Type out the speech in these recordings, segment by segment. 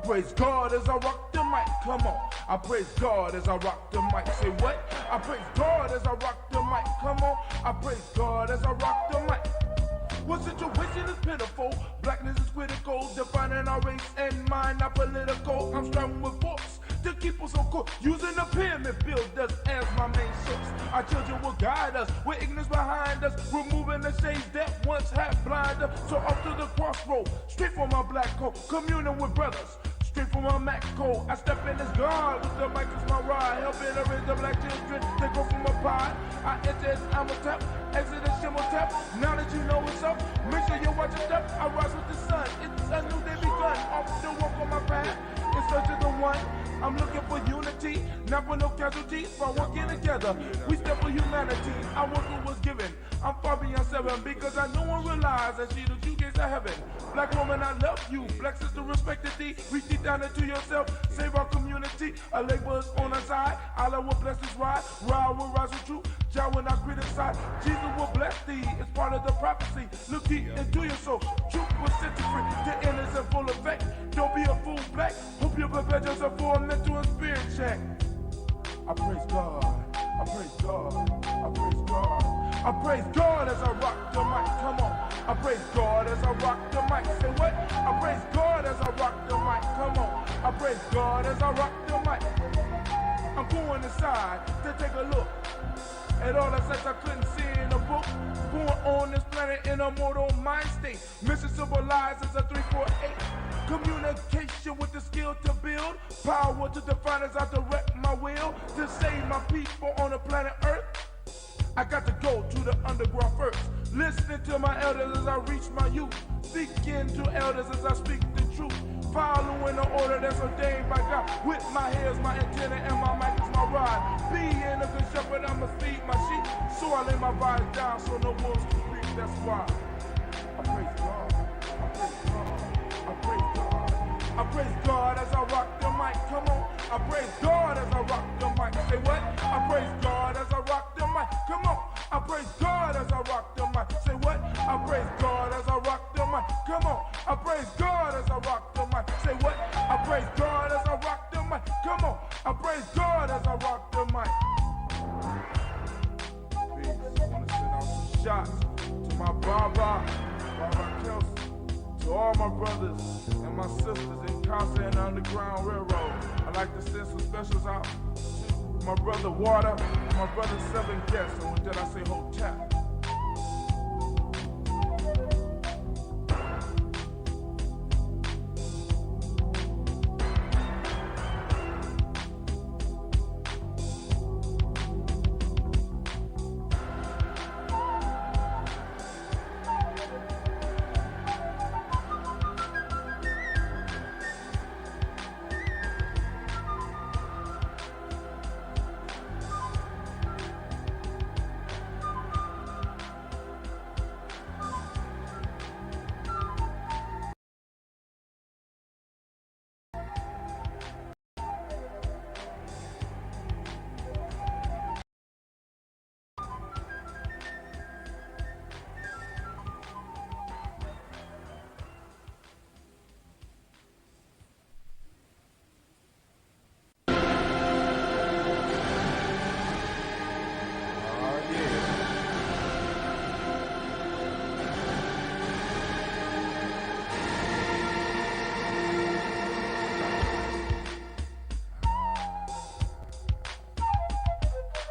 praise God as I rock the mic, come on. I praise God as I rock the mic, say what? I praise God as I rock the mic, come on. I praise God as I rock the mic. What situation is pitiful? Blackness is critical, defining our race and mind, not political. I'm striving with force to keep us on course, using the pyramid builders as my main source. Our children will guide us, with ignorance behind us, removing the shades that once had blinded us. So off to the crossroad, straight from my black coat, communing with brothers. Straight from my Mac code, I step in as God with the mic as my ride, helping to raise the black children. They go from a pod. I enter as I'm a tap, exit as Shimmo tap. Now that you know what's up, make sure you watch your step. I rise with the sun, it's a new day begun. Off the walk on my path, in search of the one. I'm looking for unity, not for no casualties. By working together, we step for humanity. I was what was given. I'm far beyond 7 because I know and realize that she the two gates of heaven. Black woman, I love you. Black sister, respect thee. Reach deep down into yourself. Save our community. A labor is on our side. Allah will bless this ride. Ra will rise with truth. Jah will not criticize. Jesus will bless thee. It's part of the prophecy. Look deep into your soul. Truth will set you free. The end is in full effect. Don't be a fool, black. Hope you prepare yourself for a mental and spirit check. I praise God. I praise God. I praise God. I praise God as I rock the mic. Come on. I praise God as I rock the mic. Say what? I praise God as I rock the mic. Come on. I praise God as I rock the mic. I'm going inside to take a look at all the sights I couldn't see in a book. Born on this planet in a mortal mind state. Mission symbolizes a 348. Communication with the skill to build. Power to define as I direct my will. To save my people on the planet Earth. I got to go to the underground first. Listening to my elders as I reach my youth. Speaking to elders as I speak the truth. Following the order that's ordained by God. With my hair's my antenna and my mic is my rod. Being a good shepherd, I'ma feed my sheep. So I lay my body down so no wolves can creep. That's why I praise God. I praise God. I praise God. I praise God as I rock the mic. Come on. I praise God as I rock the mic. Say what? I praise God as I rock the mic. Come on. I praise God as I rock the mic. Say what? I praise God as I rock the mic. Come on. I praise God as I rock the mic. Say what? I praise God as I rock the mic. Come on. I praise God as I rock the mic. Peace. I want to send out some shots to my Baba Kelsey. To all my brothers and my sisters in Casa and Underground Railroad. I'd like to send some specials out to my brother Water and my brother Seven Guests. And with that I say Hotep.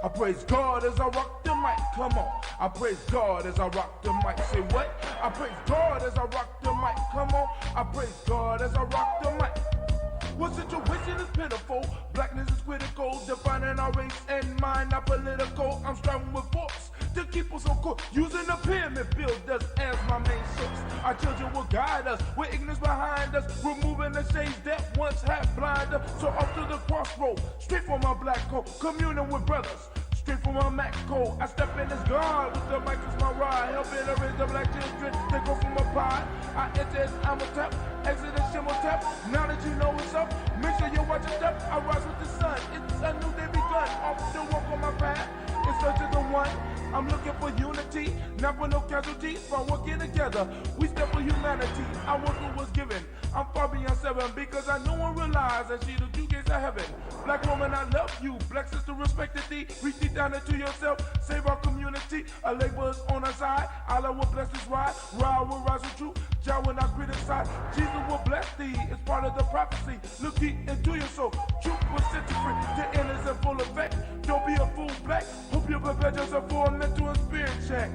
I praise God as I rock the mic, come on. I praise God as I rock the mic, say what? I praise God as I rock the mic, come on. I praise God as I rock the mic. What situation is pitiful? Blackness is critical, defining our race and mind, not political. I'm striving with force to keep us on course, using the pyramid builders as my main source. Our children will guide us, with ignorance behind us, removing the shades that once had blinded us. So off to the crossroad, straight from my black coat, communing with brothers. Straight from my Mac code, I step in as God with the mic as my ride, helping to raise the black children. They go from a pod. I enter as I'm a tap, exit as Shimmo tap. Now that you know what's up, make sure you watch your step. I rise with the sun, it's a new day begun. Off the walk on my path, in search of the one. I'm looking for unity, not for no casualties. By working together, we step for humanity. I was what was given. I'm far beyond 7 because I know and realize that she the two gates of heaven. Black woman, I love you. Black sister, respect thee. Reach deep down into yourself. Save our community. Our laborers on our side. Allah will bless this ride. Ride will rise with truth. Jah will not criticize. Jesus will bless thee. It's part of the prophecy. Look deep into your soul. Truth will set you free. The end is in full effect. Don't be a fool, black. Hope you prepare yourself for a mental and spirit check.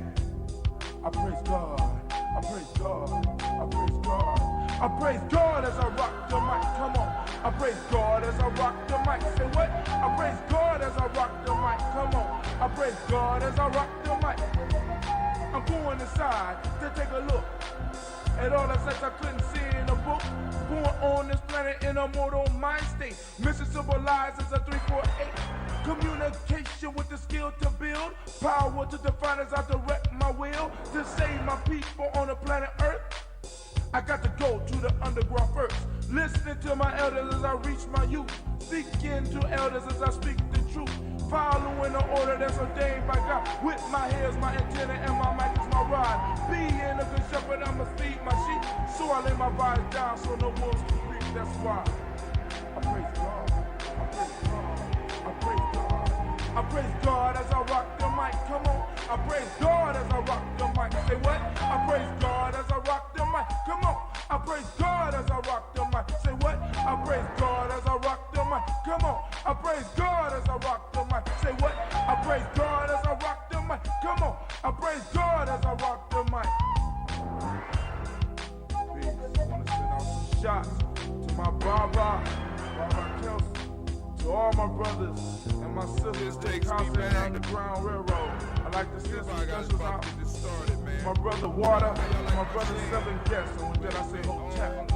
I praise God. I praise God. I praise God. I praise God as I rock the mic. Come on. I praise God as I rock the mic. Say what? I praise God as I rock the mic. Come on. I praise God as I rock the mic. I'm going inside to take a look at all the sex I couldn't see in a book. Born on this planet in a mortal mind state. Mission civilized as a 348. Communication with the skill to build. Power to define as I direct my will. To save my people on the planet Earth. I got to go to the underground first. Listening to my elders as I reach my youth. Speaking to elders as I speak the truth. Following the order that's ordained by God. With my hair's my antenna and my mic is my rod. Being a good shepherd, I must feed my sheep. So I lay my vibes down so no wolves can speak. That's why I praise God. I praise God. I praise God. I praise God as I rock the mic. Come on. I praise God as I rock the mic. Say what? I praise God as I rock the mic. Come on. I praise God as I rock the mic. Say what? I praise God as I rock the mic. Come on. I praise God as I rock the mic. Say what? I praise God as I rock the mic. Come on. I praise God as I rock the mic. Peace. I want to send out some shots to my Baba Kelsey. To all my brothers and my sisters that constantly on the Underground Railroad. I like to send some specials out. My brother Water, my brother Seven Guests, and with that I say hotel.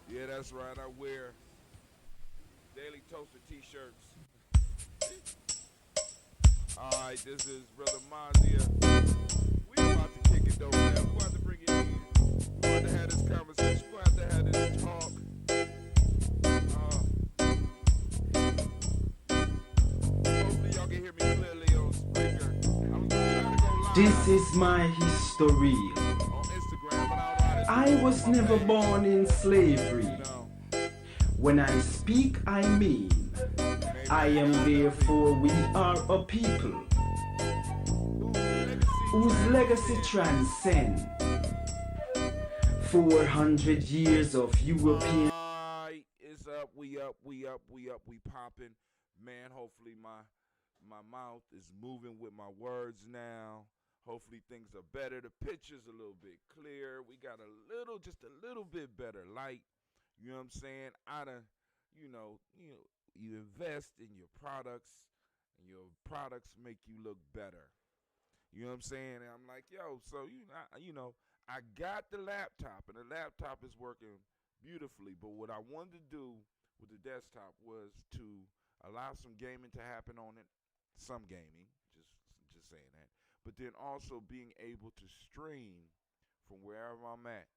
Yeah, that's right. I wear Daily Toaster t-shirts. Alright, this is Brother Mazia. We about to kick it though, man. We're about to bring it in. We're about to have this conversation. We're about to have this talk. Hopefully y'all can hear me clearly on speaker. I was trying to go live. This is my history. On Instagram, but I was never born in slavery. When I speak, I mean, I am therefore we are a people whose legacy transcends 400 years of European. It's up, we popping. Man, hopefully my mouth is moving with my words now. Hopefully things are better. The picture's a little bit clear. We got just a little bit better light. You know what I'm saying? You invest in your products, and your products make you look better. You know what I'm saying? And I'm like, yo, so I got the laptop, and the laptop is working beautifully. But what I wanted to do with the desktop was to allow some gaming to happen on it, some gaming, just saying that. But then also being able to stream from wherever I'm at.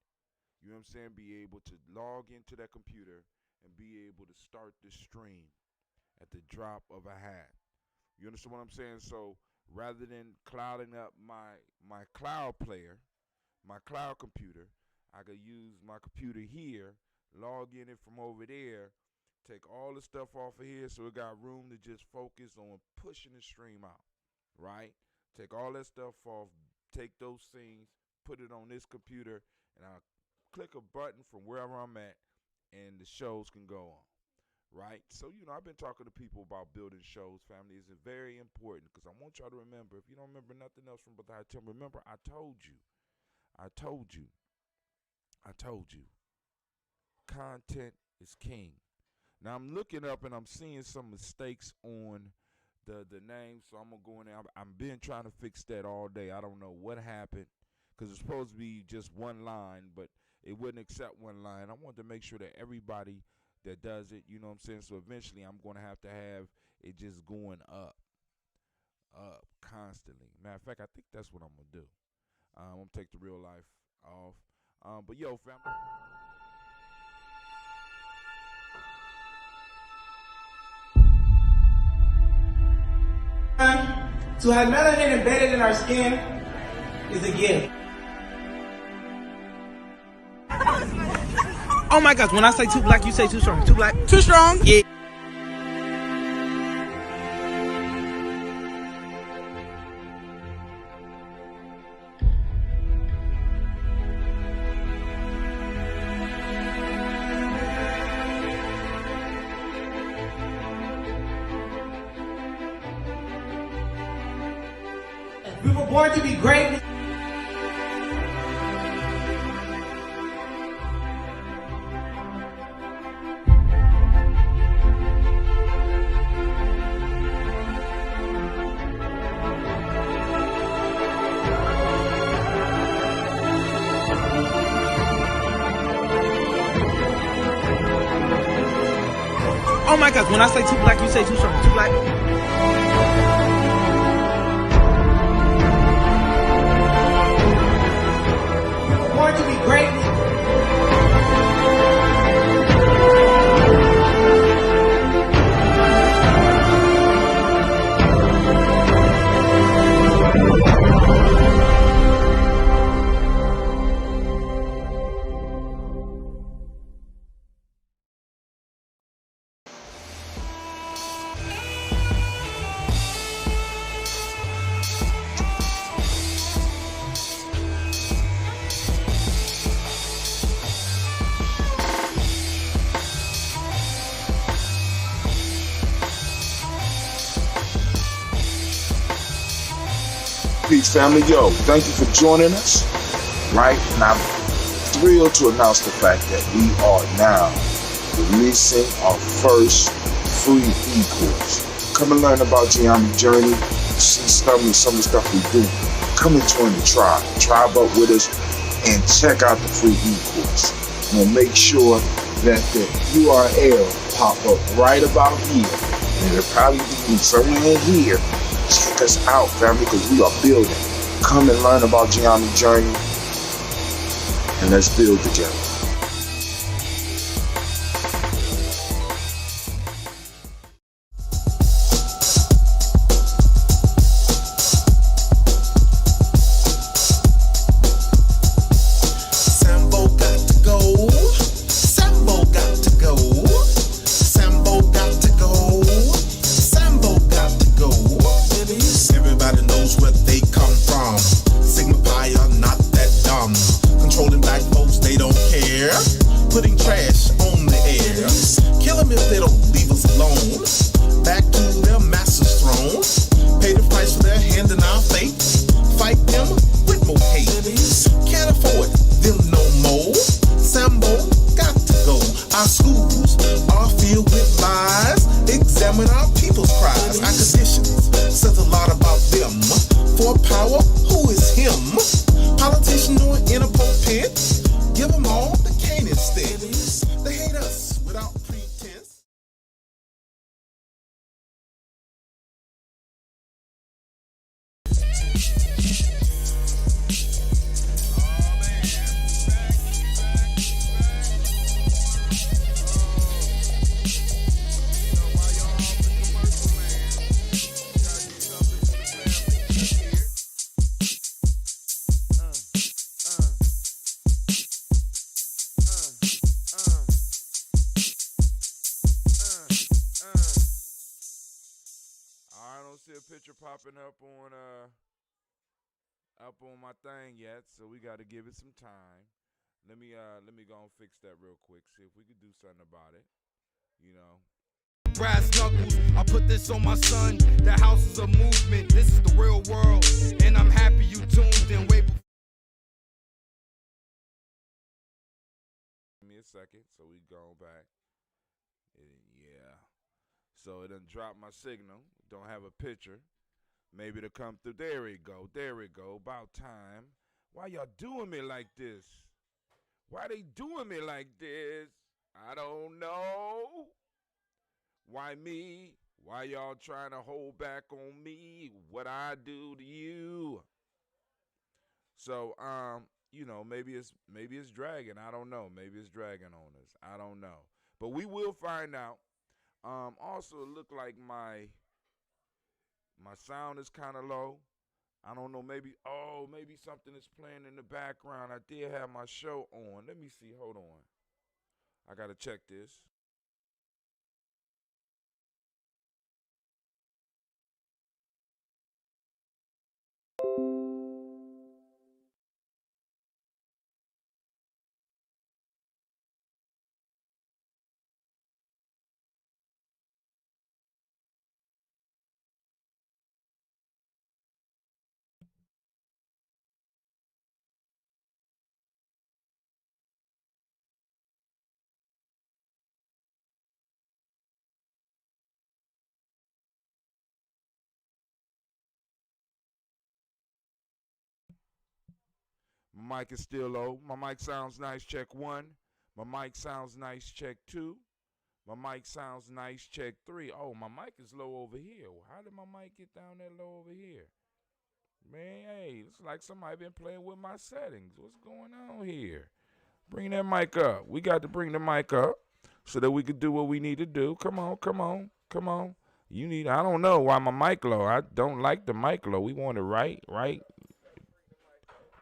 You know what I'm saying? Be able to log into that computer and be able to start the stream at the drop of a hat. You understand what I'm saying? So rather than clouding up my cloud player, my cloud computer, I could use my computer here, log in it from over there, take all the stuff off of here so it got room to just focus on pushing the stream out, right? Take all that stuff off, take those things, put it on this computer, and I'll click a button from wherever I'm at, and the shows can go on, right? So, I've been talking to people about building shows, family. Is very important because I want y'all to remember. If you don't remember nothing else from Brother High Tim, remember I told you. I told you. I told you. Content is king. Now I'm looking up and I'm seeing some mistakes on the name, so I'm gonna go in there. I've been trying to fix that all day. I don't know what happened because it's supposed to be just one line, but it wouldn't accept one line. I want to make sure that everybody that does it, you know what I'm saying. So eventually, I'm gonna have to have it just going up constantly. Matter of fact, I think that's what I'm gonna do. I'm gonna take the real life off. But yo, family. To have melanin embedded in our skin is a gift. Oh my gosh, when I say too black, you say too strong. Too black? Too strong? Yeah. We were born to be great. Oh my gosh, when I say too black, you say too strong. Too black? We were born to be great. Peace, family. Yo, thank you for joining us. Right? And I'm thrilled to announce the fact that we are now releasing our first free e-course. Come and learn about Geometry Journey, see some of the stuff we do. Come and join the tribe. Tribe up with us and check out the free e-course. We'll make sure that the URL pop up right about here. And it'll probably be somewhere in here. Check us out, family, because we are building. Come and learn about Geometry Journey, and let's build together. Sambo got to go. Sambo got to go. Sambo got to go. Sambo got to go. Everybody knows where they come from. Sigma Pi are not that dumb. Controlling black folks, they don't care. Putting trash on the air. Kill them if they don't leave us alone. Back to their master's throne. Pay the price for their hand in our fate. Fight them with more hate. Can't afford them no more. Sambo got to go. Our schools are filled with lies. Examine our people's cries. Our conditions says a lot about them. For power, who is him? Politician or in a pulpit? Give them all the cane instead. They hate us without pretense. I don't see a picture popping up on my thing yet, so we got to give it some time. Let me go and fix that real quick. See if we can do something about it. You know, brass knuckles. I put this on my son. The house is a movement. This is the real world. And I'm happy you tuned in. Wait. Give me a second, so we go back. Yeah. So it done dropped my signal. Don't have a picture. Maybe it'll come through. There we go. There we go. About time. Why y'all doing me like this? Why they doing me like this? I don't know. Why me? Why y'all trying to hold back on me? What I do to you? So, maybe it's dragging. I don't know. Maybe it's dragging on us. I don't know. But we will find out. Also, it looked like my sound is kind of low. I don't know. Maybe something is playing in the background. I did have my show on. Let me see. Hold on. I got to check this. My mic is still low. My mic sounds nice, check 1. My mic sounds nice, check 2. My mic sounds nice, check 3. Oh, my mic is low over here. How did my mic get down that low over here? Man, hey, it's like somebody been playing with my settings. What's going on here? Bring that mic up. We got to bring the mic up so that we could do what we need to do. Come on. I don't know why my mic low. I don't like the mic low. We want it right.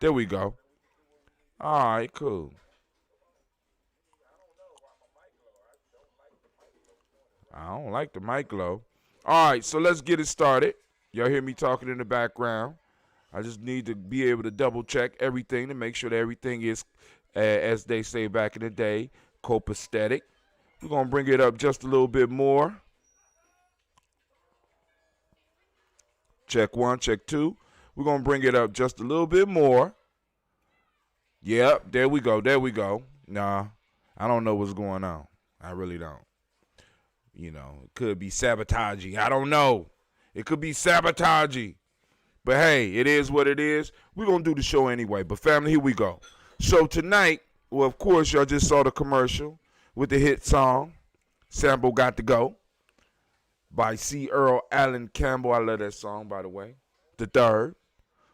There we go. All right, cool. I don't like the mic low. All right, so let's get it started. Y'all hear me talking in the background. I just need to be able to double check everything to make sure that everything is, as they say back in the day, copacetic. We're going to bring it up just a little bit more. Check 1, check 2. We're going to bring it up just a little bit more. Yep, there we go. Nah, I don't know what's going on. I really don't. It could be sabotagey. I don't know. It could be sabotagey. But hey, it is what it is. We're going to do the show anyway. But family, here we go. So tonight, well, of course, y'all just saw the commercial with the hit song, Sambo Got to Go, by C. Earl Allen Campbell. I love that song, by the way. The third.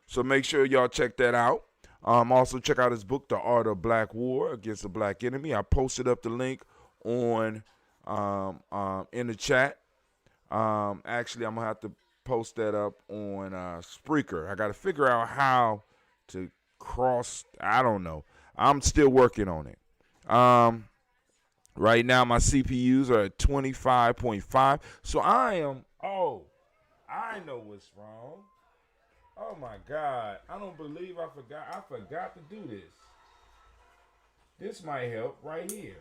So make sure y'all check that out. Also, check out his book, The Art of Black War Against the Black Enemy. I posted up the link on in the chat. Actually, I'm going to have to post that up on Spreaker. I got to figure out how to cross. I don't know. I'm still working on it. Right now, my CPUs are at 25.5. So I know what's wrong. Oh, my God. I don't believe I forgot. I forgot to do this. This might help right here.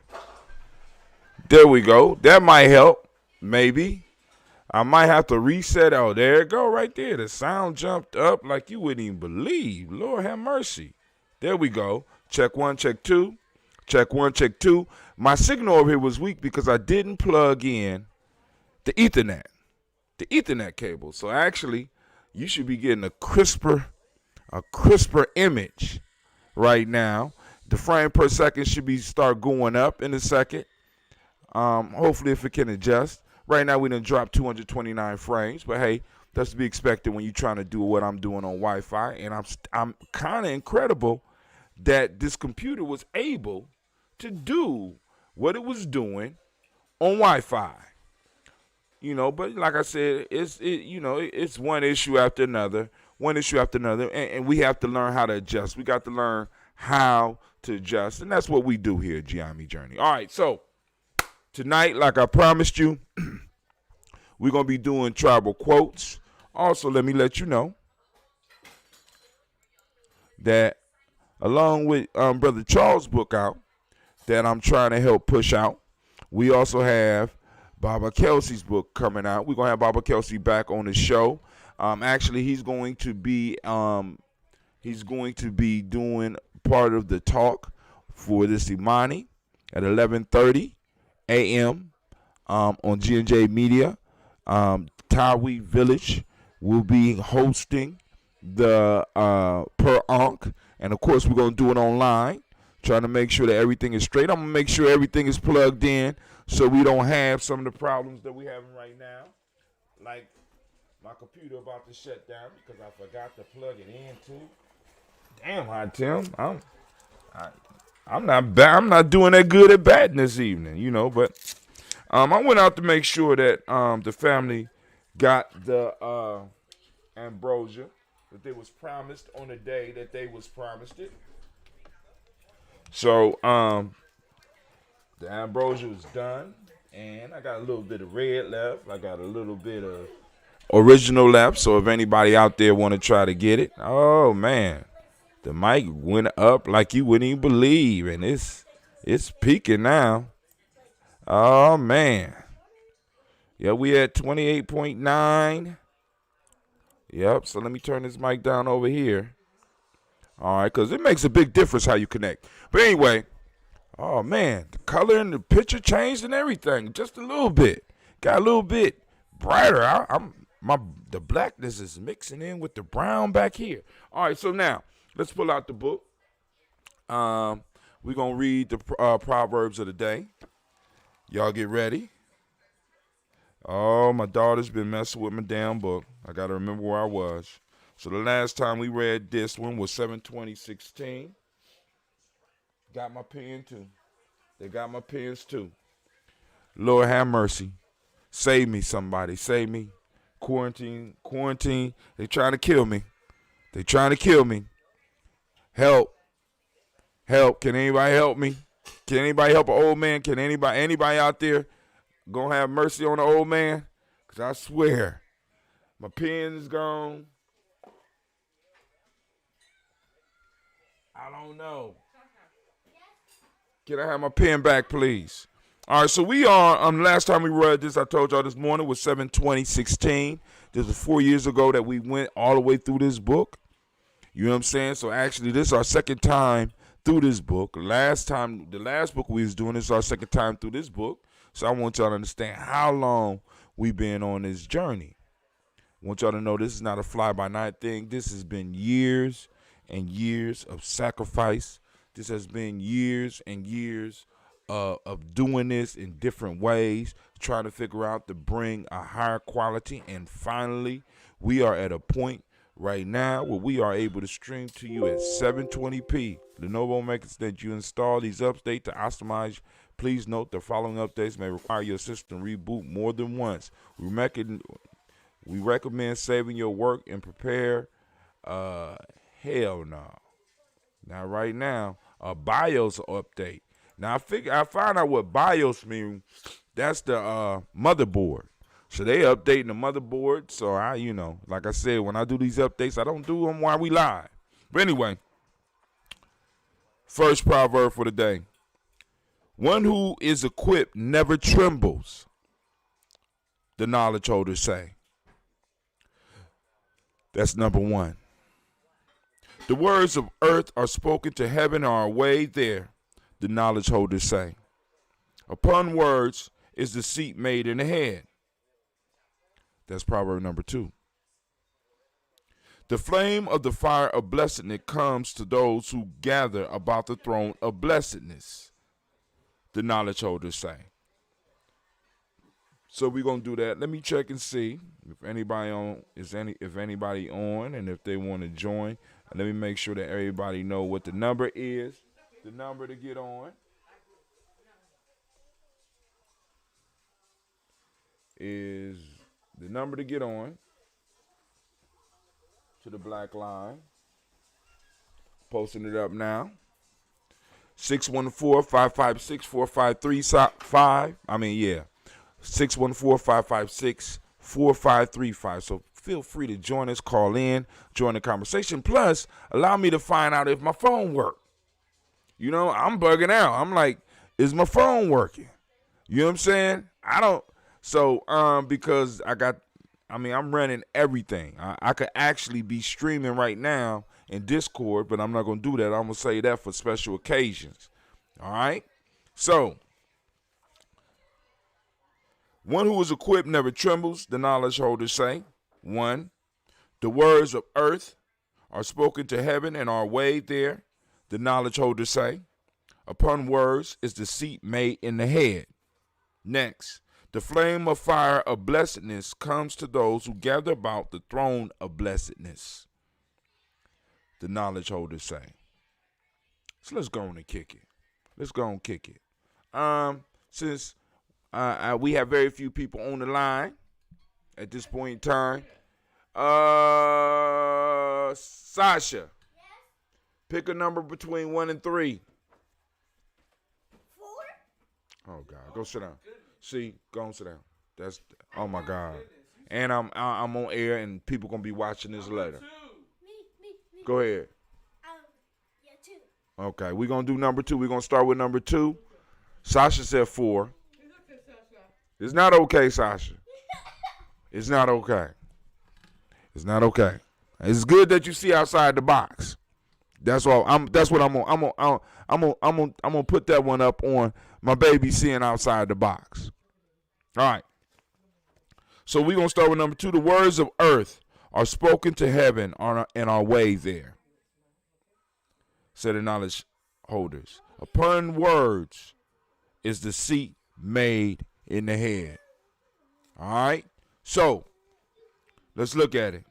There we go. That might help. Maybe. I might have to reset. Oh, there it go right there. The sound jumped up like you wouldn't even believe. Lord have mercy. There we go. Check 1, check 2. Check 1, check 2. My signal over here was weak because I didn't plug in the Ethernet cable. So actually, you should be getting a crisper image right now. The frame per second should start going up in a second. Hopefully, if it can adjust. Right now, we done dropped 229 frames, but hey, that's to be expected when you're trying to do what I'm doing on Wi-Fi. And I'm kind of incredible that this computer was able to do what it was doing on Wi-Fi. But like I said, it's one issue after another, and we have to learn how to adjust. We got to learn how to adjust, and that's what we do here at Giami Journey. All right, so tonight, like I promised you, we're going to be doing tribal quotes. Also, let me let you know that along with Brother Charles' book out that I'm trying to help push out, we also have Baba Kelsey's book coming out. We're gonna have Baba Kelsey back on the show. Actually, he's going to be doing part of the talk for this Imani at 11:30 a.m. On G&J Media. Tawi Village will be hosting the Per Ankh, and of course we're gonna do it online, trying to make sure that everything is straight. I'm gonna make sure everything is plugged in so we don't have some of the problems that we're having right now, like my computer about to shut down because I forgot to plug it in too. Damn, Hot Tim, I'm not doing that good at batting this evening, you know. But I went out to make sure that the family got the ambrosia that they was promised on the day that they was promised it. So the ambrosia was done, and I got a little bit of red left. I got a little bit of original left. So if anybody out there want to try to get it, oh man, the mic went up like you wouldn't even believe, and it's peaking now. Oh man, yeah, we at 28.9. Yep. So let me turn this mic down over here. All right, because it makes a big difference how you connect. But anyway, oh man, the color and the picture changed and everything, just a little bit. Got a little bit brighter. The blackness is mixing in with the brown back here. All right, so now let's pull out the book. We're gonna read the Proverbs of the day. Y'all get ready. Oh, my daughter's been messing with my damn book. I gotta remember where I was. So the last time we read this one was 7/20/16. Got my pen too. They got my pens too. Lord have mercy. Save me, somebody. Save me. Quarantine. They trying to kill me. Help. Can anybody help me? Can anybody help an old man? Can anybody out there gonna have mercy on the old man? Because I swear, my pen is gone. I don't know. Can I have my pen back, please? All right, so we are, last time we read this, I told y'all this morning, was 7/20/16. This was 4 years ago that we went all the way through this book. You know what I'm saying? So actually, this is our second time through this book. The last book we was doing, this is our second time through this book. So I want y'all to understand how long we've been on this journey. I want y'all to know this is not a fly-by-night thing. This has been years and years of sacrifice. This has been years and years of doing this in different ways, trying to figure out to bring a higher quality. And finally, we are at a point right now where we are able to stream to you at 720p. Lenovo makes that you install these updates to optimize. Please note the following updates may require your system reboot more than once. We recommend saving your work and prepare. Hell no. Now, right now, a BIOS update. Now, I found out what BIOS means. That's the motherboard. So they updating the motherboard. So like I said, when I do these updates, I don't do them while we live. But anyway, first proverb for the day. One who is equipped never trembles, the knowledge holders say. That's number one. The words of earth are spoken to heaven are away there, the knowledge holders say. Upon words is the seat made in the head. That's proverb number 2. The flame of the fire of blessedness comes to those who gather about the throne of blessedness, the knowledge holders say. So we're gonna do that. Let me check and see if anybody on, and if they want to join. And let me make sure that everybody know what the number is. The number to get on is to the black line. Posting it up now. 614-556-4535. 614-556-4535. So feel free to join us, call in, join the conversation. Plus, allow me to find out if my phone works. You know, I'm bugging out. I'm like, is my phone working? You know what I'm saying? So, because I'm running everything. I could actually be streaming right now in Discord, but I'm not going to do that. I'm going to say that for special occasions. All right? So, one who is equipped never trembles, the knowledge holders say. 1. The words of earth are spoken to heaven and are weighed there, the knowledge holders say. Upon words is the seat made in the head. Next, the flame of fire of blessedness comes to those who gather about the throne of blessedness, the knowledge holders say. So let's go on and kick it. Since we have very few people on the line at this point in time, Sasha, yes? Pick a number between 1 and 3. 4. Oh God, go sit down. See, go and sit down. That's, oh my God. And I'm on air, and people gonna be watching this later. Me. Go ahead. Yeah, 2. Okay, we're gonna do number 2. We're gonna start with number 2. Sasha said 4. It's not okay, Sasha. It's not okay. It's not okay. It's good that you see outside the box. That's all. That's what I'm gonna put that one up on my baby seeing outside the box. All right. So we're gonna start with number 2. The words of earth are spoken to heaven and are weighed there, said the knowledge holders. Upon words is the seat made in the head. All right. So let's look at it.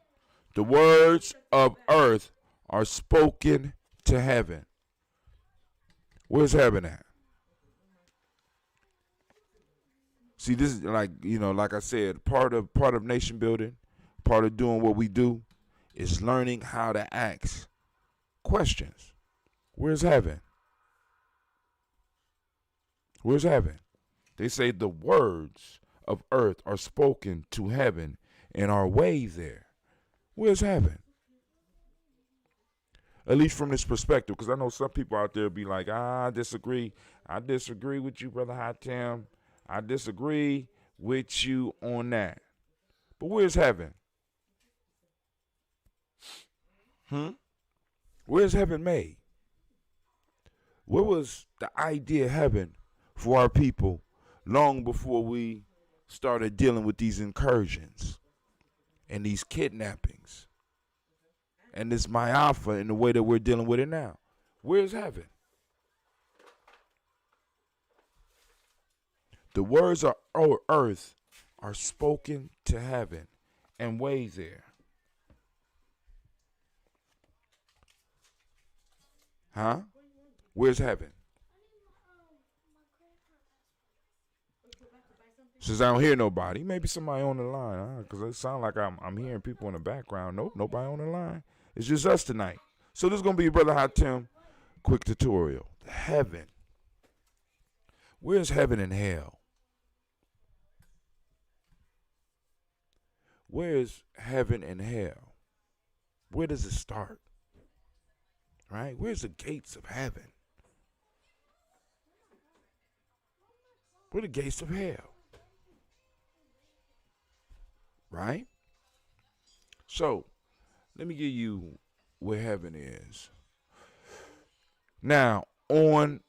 The words of earth are spoken to heaven. Where's heaven at? See, this is like I said, part of nation building, part of doing what we do is learning how to ask questions. Where's heaven? Where's heaven? They say the words of earth are spoken to heaven and are weighed there. Where's heaven? At least from this perspective, because I know some people out there be like, I disagree. I disagree with you, Brother Hatem. I disagree with you on that. But where's heaven? Where's heaven made? Where was the idea of heaven for our people long before we started dealing with these incursions and these kidnappings and this Ma'afa in the way that we're dealing with it now? Where's heaven? The words of earth are spoken to heaven and weighed there. Huh? Where's heaven? Since I don't hear nobody, maybe somebody on the line, because it sounds like I'm hearing people in the background. Nope, nobody on the line. It's just us tonight. So this is going to be Brother Hatem quick tutorial. Heaven. Where's heaven and hell? Where is heaven and hell? Where does it start? Right? Where's the gates of heaven? Where are the gates of hell? Right? So, let me give you where heaven is. Now, on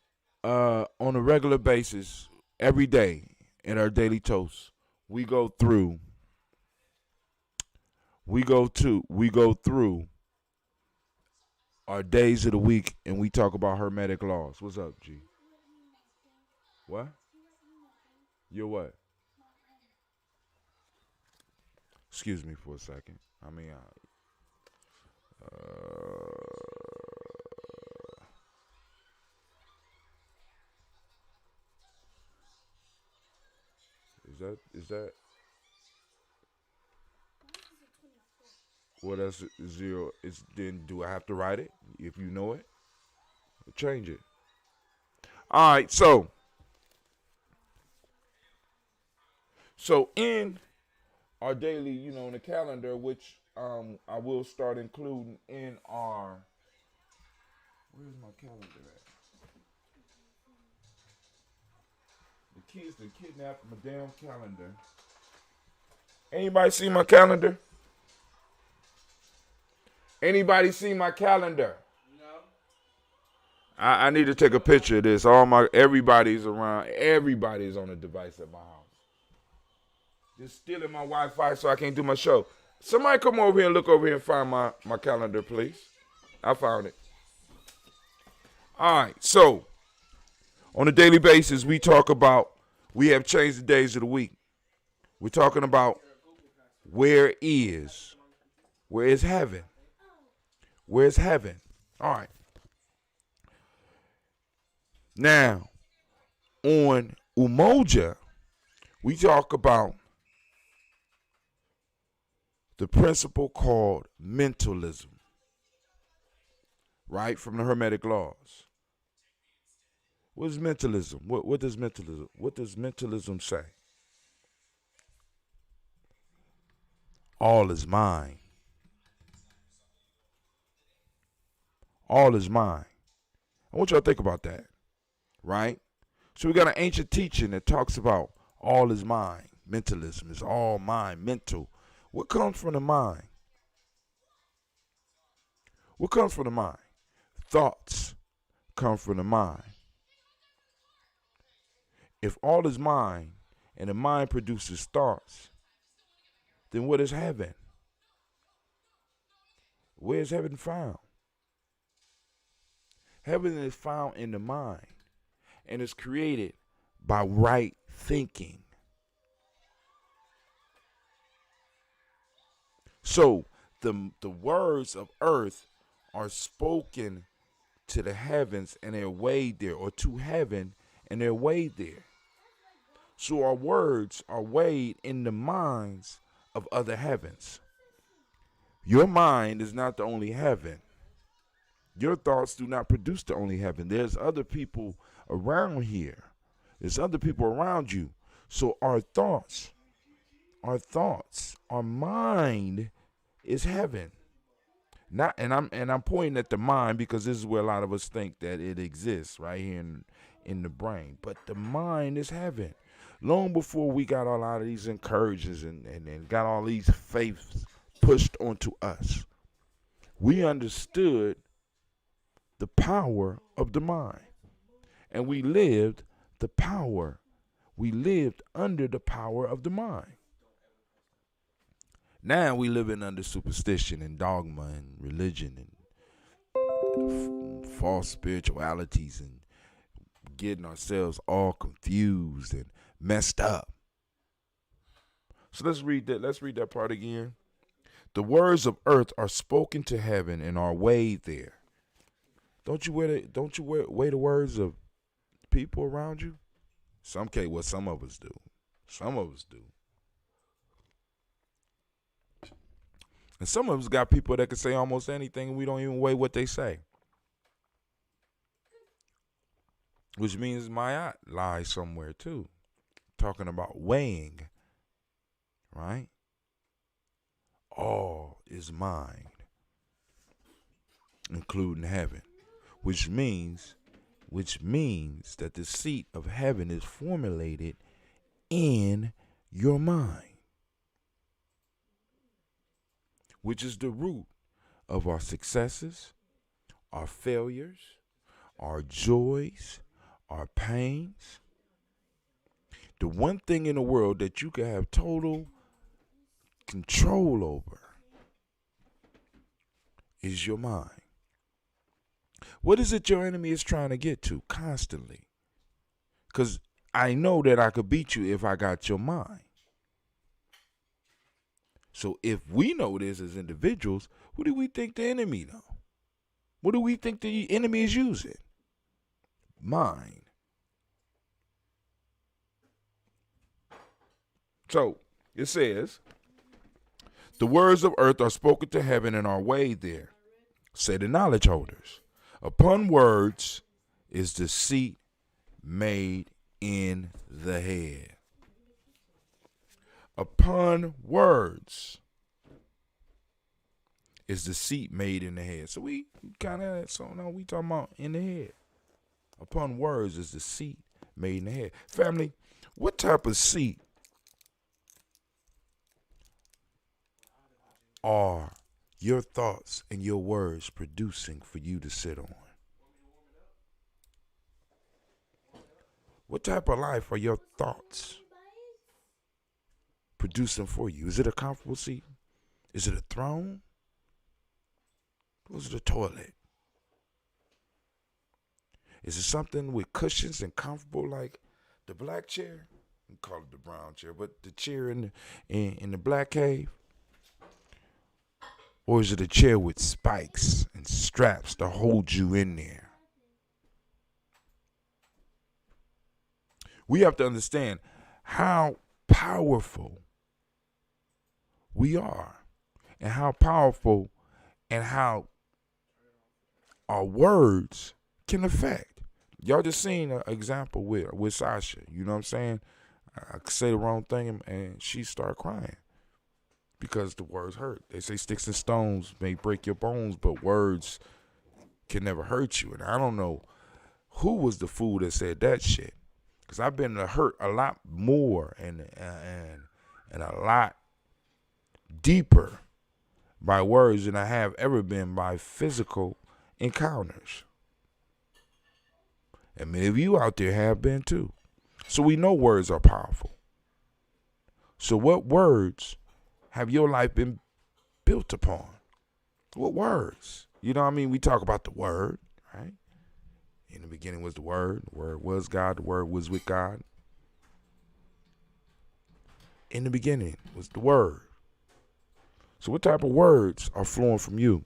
a regular basis, every day in our daily toast, we go through our days of the week, and we talk about Hermetic laws. What's up, G? What? You're what? Excuse me for a second. Is that? Well, that's 0. Then do I have to write it? If you know it, change it. All right. So in our daily, in the calendar, which I will start including in our. Where's my calendar at? The kids that kidnapped my damn calendar. Anybody see my calendar? Anybody see my calendar? No. I need to take a picture of this. Everybody's around. Everybody's on a device at my house. Just stealing my Wi-Fi so I can't do my show. Somebody come over here and look over here and find my calendar, please. I found it. All right, so on a daily basis, we have changed the days of the week. We're talking about where is heaven? Where's heaven? All right. Now, on Umoja, we talk about the principle called mentalism, right, from the Hermetic laws. What is mentalism? What does mentalism say? All is mine. All is mine. I want y'all to think about that, right? So we got an ancient teaching that talks about all is mine. Mentalism is all mine, mental. What comes from the mind? What comes from the mind? Thoughts come from the mind. If all is mind and the mind produces thoughts, then what is heaven? Where is heaven found? Heaven is found in the mind and is created by right thinking. So the words of earth are spoken to the heavens and they're weighed there, or to heaven and they're weighed there. So our words are weighed in the minds of other heavens. Your mind is not the only heaven. Your thoughts do not produce the only heaven. There's other people around here. There's other people around you. So our thoughts, our mind is heaven. I'm pointing at the mind because this is where a lot of us think that it exists, right here in the brain. But the mind is heaven. Long before we got a lot of these encouragements and got all these faiths pushed onto us, we understood the power of the mind. And we lived under the power of the mind. Now we living under superstition and dogma and religion and false spiritualities and getting ourselves all confused and messed up. So let's read that part again. The words of earth are spoken to heaven and are weighed there. Don't you weigh the words of people around you? Some of us do. Some of us do. And some of us got people that can say almost anything and we don't even weigh what they say. Which means Ma'at lies somewhere too. Talking about weighing. Right? All is mine. Including heaven. Which means that the seat of heaven is formulated in your mind. Which is the root of our successes, our failures, our joys, our pains. The one thing in the world that you can have total control over is your mind. What is it your enemy is trying to get to constantly? Because I know that I could beat you if I got your mind. So if we know this as individuals, who do we think the enemy know? What do we think the enemy is using? Mind. So it says, the words of earth are spoken to heaven and are weighed there, say the knowledge holders. Upon words is the seat made in the head. Upon words is the seat made in the head. So we talking about in the head. Upon words is the seat made in the head. Family, what type of seat are your thoughts and your words producing for you to sit on? What type of life are your thoughts producing for you? Is it a comfortable seat? Is it a throne? Or is it a toilet? Is it something with cushions and comfortable like the black chair? We call it the brown chair, but the chair in the black cave? Or is it a chair with spikes and straps to hold you in there? We have to understand how powerful we are and how powerful and how our words can affect. Y'all just seen an example with Sasha. You know what I'm saying? I could say the wrong thing and she start crying because the words hurt. They say sticks and stones may break your bones, but words can never hurt you. And I don't know who was the fool that said that shit. Because I've been hurt a lot more and a lot deeper by words than I have ever been by physical encounters. And many of you out there have been too. So we know words are powerful. So what words have your life been built upon? What words? You know what I mean? We talk about the word, right? In the beginning was the Word was God, the Word was with God. In the beginning was the Word. So what type of words are flowing from you?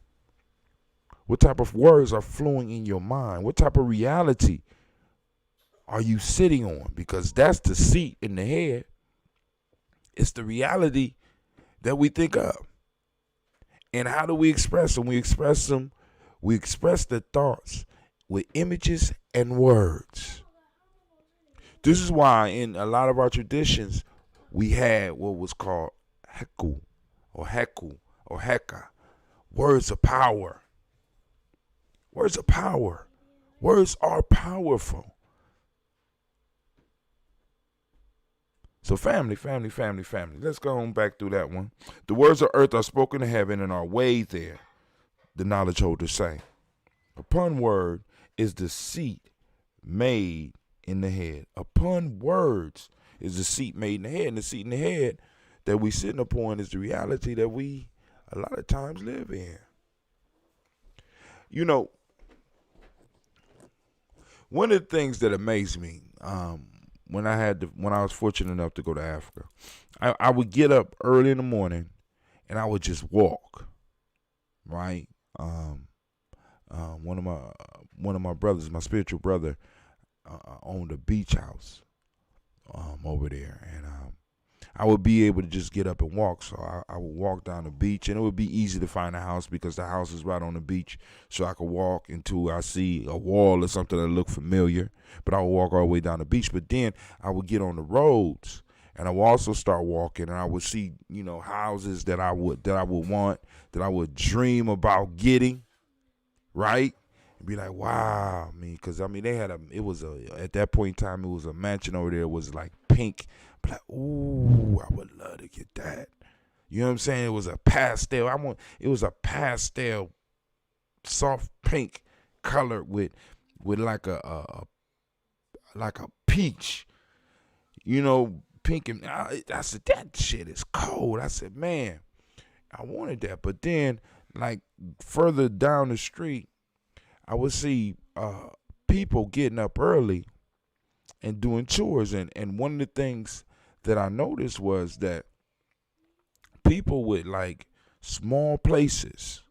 What type of words are flowing in your mind? What type of reality are you sitting on? Because that's the seat in the head. It's the reality that we think of. And how do we express them? We express the thoughts with images and words. This is why in a lot of our traditions, we had what was called heku or heka, words of power. Words of power. Words are powerful. So family. Let's go on back through that one. The words of earth are spoken to heaven and are weighed there, the knowledge holders say. Upon word is the seat made in the head. Upon words is the seat made in the head. And the seat in the head that we sitting upon is the reality that we a lot of times live in. You know, one of the things that amazed me when I was fortunate enough to go to Africa, I would get up early in the morning and I would just walk, right? One of my brothers, my spiritual brother, owned a beach house over there, and I would be able to just get up and walk. So I would walk down the beach, and it would be easy to find a house because the house is right on the beach. So I could walk until I see a wall or something that looked familiar, but I would walk all the way down the beach. But then I would get on the roads, and I would also start walking, and I would see, houses that I would want, that I would dream about getting, right? And be like, wow, because they had at that point in time, it was a mansion over there. It was like pink. But like, ooh, I would love to get that. You know what I'm saying? It was a pastel. It was a pastel, soft pink color with like a peach. Pink, and I said, that shit is cold. I said, man, I wanted that. But then, like, further down the street, I would see people getting up early and doing chores. And one of the things that I noticed was that people with, like, small places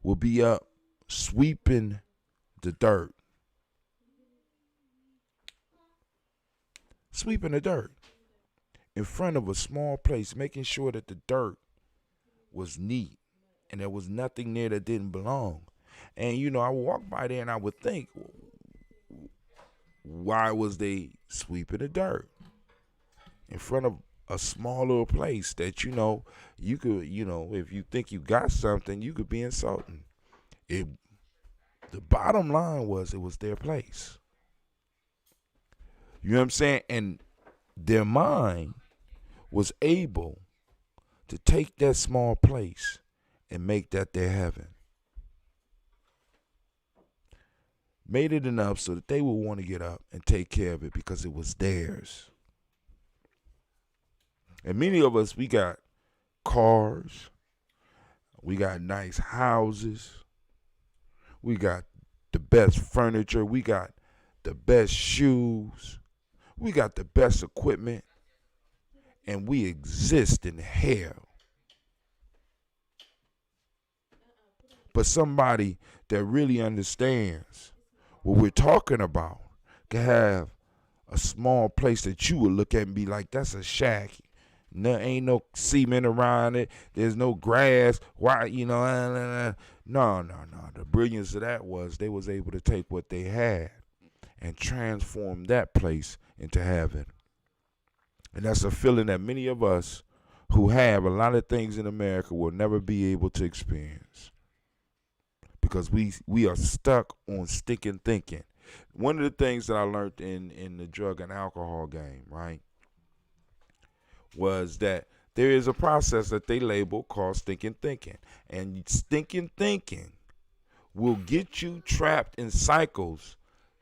would be up sweeping the dirt. Sweeping the dirt in front of a small place, making sure that the dirt was neat and there was nothing there that didn't belong. And, I would walk by there and I would think, why was they sweeping the dirt in front of a small little place that, you could, if you think you got something, you could be insulting. The bottom line was it was their place. You know what I'm saying? And their mind was able to take that small place and make that their heaven. Made it enough so that they would want to get up and take care of it because it was theirs. And many of us, we got cars, we got nice houses, we got the best furniture, we got the best shoes, we got the best equipment, and we exist in hell. But somebody that really understands what we're talking about can have a small place that you would look at and be like, that's a shack. No, ain't no cement around it. There's no grass. Why, you know, no. The brilliance of that was they was able to take what they had and transform that place into heaven. And that's a feeling that many of us who have a lot of things in America will never be able to experience. Because we are stuck on stinking thinking. One of the things that I learned in the drug and alcohol game, right, was that there is a process that they label called stinking thinking. And stinking thinking will get you trapped in cycles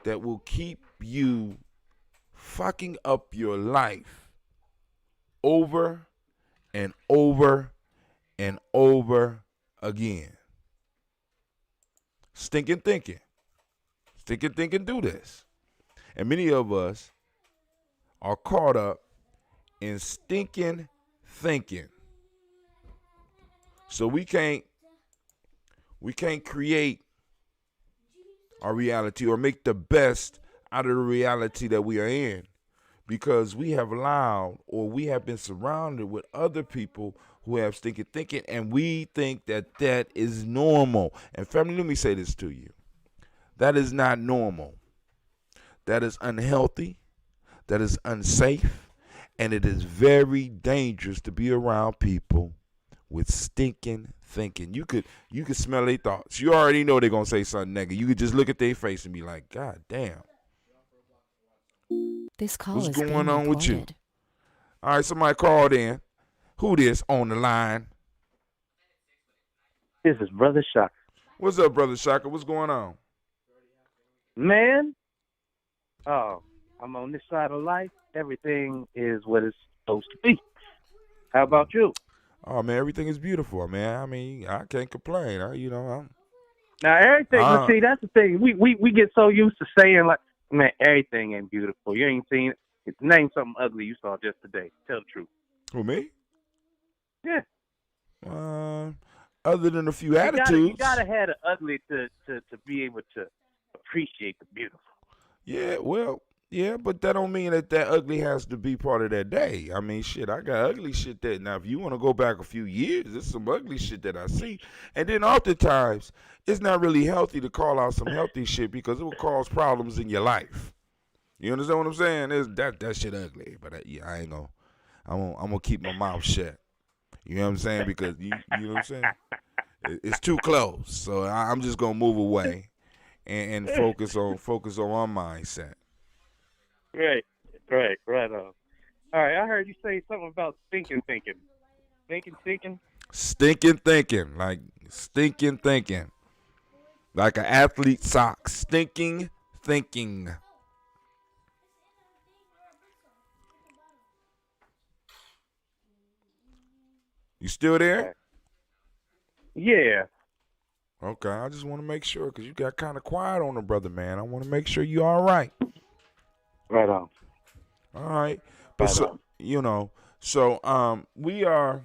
that will keep you fucking up your life over and over and over again. Stinking thinking. Stinking thinking do this. And many of us are caught up in stinking thinking. So we can't create our reality or make the best out of the reality that we are in, because we have allowed, or we have been surrounded with other people who have stinking thinking, and we think that that is normal. And family, let me say this to you. That is not normal. That is unhealthy. That is unsafe. And it is very dangerous to be around people with stinking thinking. You could smell their thoughts. You already know they're going to say something negative. You could just look at their face and be like, God damn. This call What's is going being on with you? recorded. All right, somebody called in. Who this on the line? This is Brother Shaka. What's up, Brother Shaka? What's going on? Man, I'm on this side of life. Everything is what it's supposed to be. How about you? Oh, man, everything is beautiful, man. I mean, I can't complain. Now, everything, but see, that's the thing. We get so used to saying, like, man, everything ain't beautiful. You ain't seen it. Name something ugly you saw just today. Tell the truth. Who, me? Yeah. Other than a few attitudes. You gotta have the ugly to be able to appreciate the beautiful. Yeah, well, yeah, but that don't mean that ugly has to be part of that day. I mean, shit, I got ugly shit that, now if you want to go back a few years, there's some ugly shit that I see. And then oftentimes, it's not really healthy to call out some healthy shit because it will cause problems in your life. You understand what I'm saying? That shit ugly, but I ain't gonna, I'm gonna keep my mouth shut. You know what I'm saying? Because you know what I'm saying? It's too close, so I'm just gonna move away and focus on my mindset. Right on. All right, I heard you say something about stinking thinking. Stinking thinking? Stinking thinking, like stinking thinking. Like an athlete's sock. Stinking thinking. You still there? Yeah. Okay, I just want to make sure because you got kind of quiet on the brother, man. I want to make sure you all right. Right on. All right. But so, you know, so we are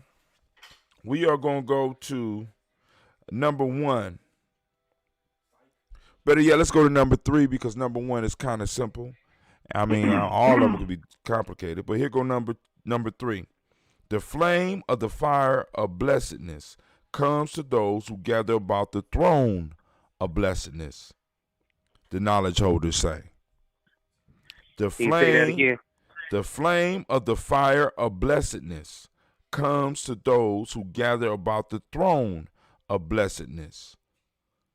going to go to number 1. Better yet, let's go to number 3 because number 1 is kind of simple. I mean, all of them could be complicated, but here go number 3. The flame of the fire of blessedness comes to those who gather about the throne of blessedness. The knowledge holders say. The flame of the fire of blessedness comes to those who gather about the throne of blessedness.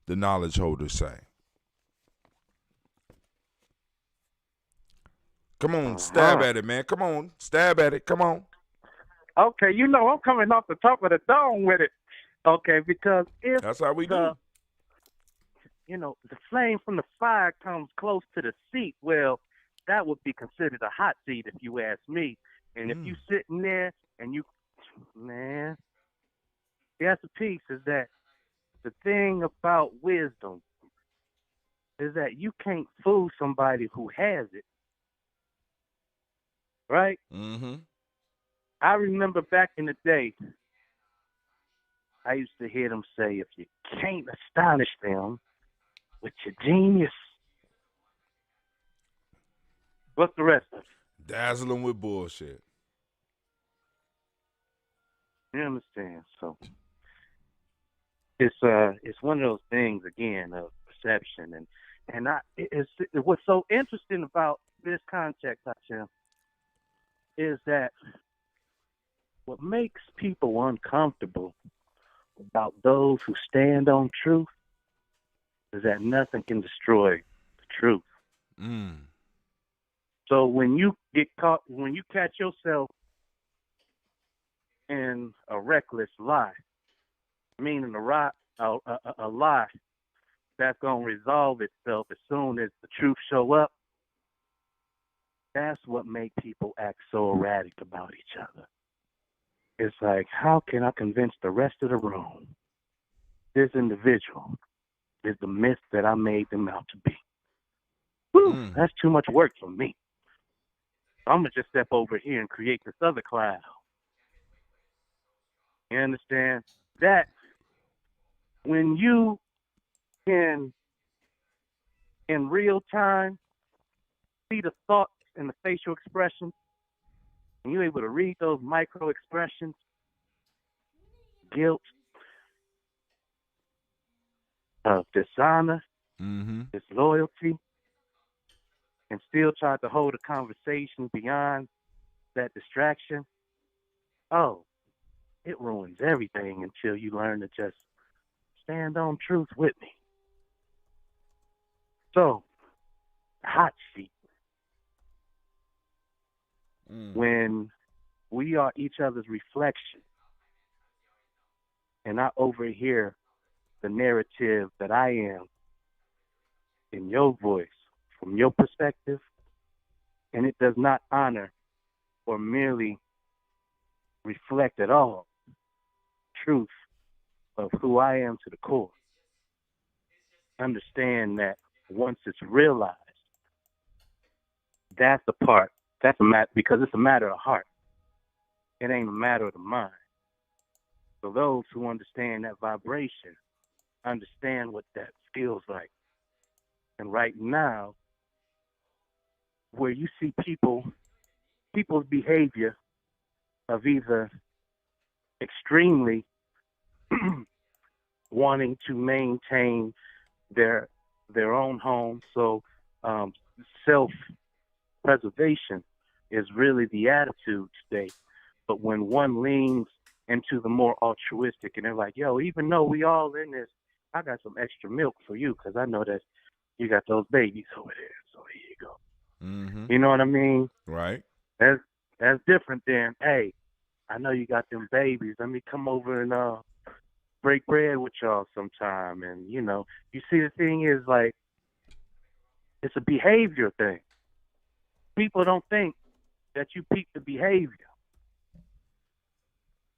The knowledge holders say. Come on, stab at it, man. Come on, stab at it. Come on. Okay, you know I'm coming off the top of the dome with it. Okay, because if That's how we do. The flame from the fire comes close to the seat, well, that would be considered a hot seat if you ask me. And if you sitting there and man, that's the piece is that the thing about wisdom is that you can't fool somebody who has it. Right? Mm-hmm. I remember back in the day, I used to hear them say, if you can't astonish them with your genius, what's the rest of it? Dazzle them with bullshit. You understand? So it's one of those things again of perception, and it's what's so interesting about this context, Hashem, is that what makes people uncomfortable about those who stand on truth is that nothing can destroy the truth. Mm. So when you catch yourself in a reckless lie, meaning a lie that's going to resolve itself as soon as the truth show up, that's what makes people act so erratic about each other. It's like, how can I convince the rest of the room this individual is the myth that I made them out to be? Whew, that's too much work for me. I'm going to just step over here and create this other cloud. You understand? That when you can, in real time, see the thoughts and the facial expressions, and you're able to read those micro expressions, guilt, dishonor, disloyalty, and still try to hold a conversation beyond that distraction, it ruins everything until you learn to just stand on truth with me. So, hot seat. When we are each other's reflection, and I overhear the narrative that I am in your voice, from your perspective, and it does not honor or merely reflect at all truth of who I am to the core. Understand that once it's realized, that's the part. That's a matter, because it's a matter of heart. It ain't a matter of the mind. So those who understand that vibration understand what that feels like. And right now, where you see people's behavior of either extremely wanting to maintain their own home, so self-preservation is really the attitude today. But when one leans into the more altruistic, and they're like, yo, even though we all in this, I got some extra milk for you because I know that you got those babies over there, so here you go. Mm-hmm. You know what I mean? Right. That's different than, hey, I know you got them babies. Let me come over and break bread with y'all sometime. And, you see, the thing is, like, it's a behavior thing. People don't think that you peep the behavior.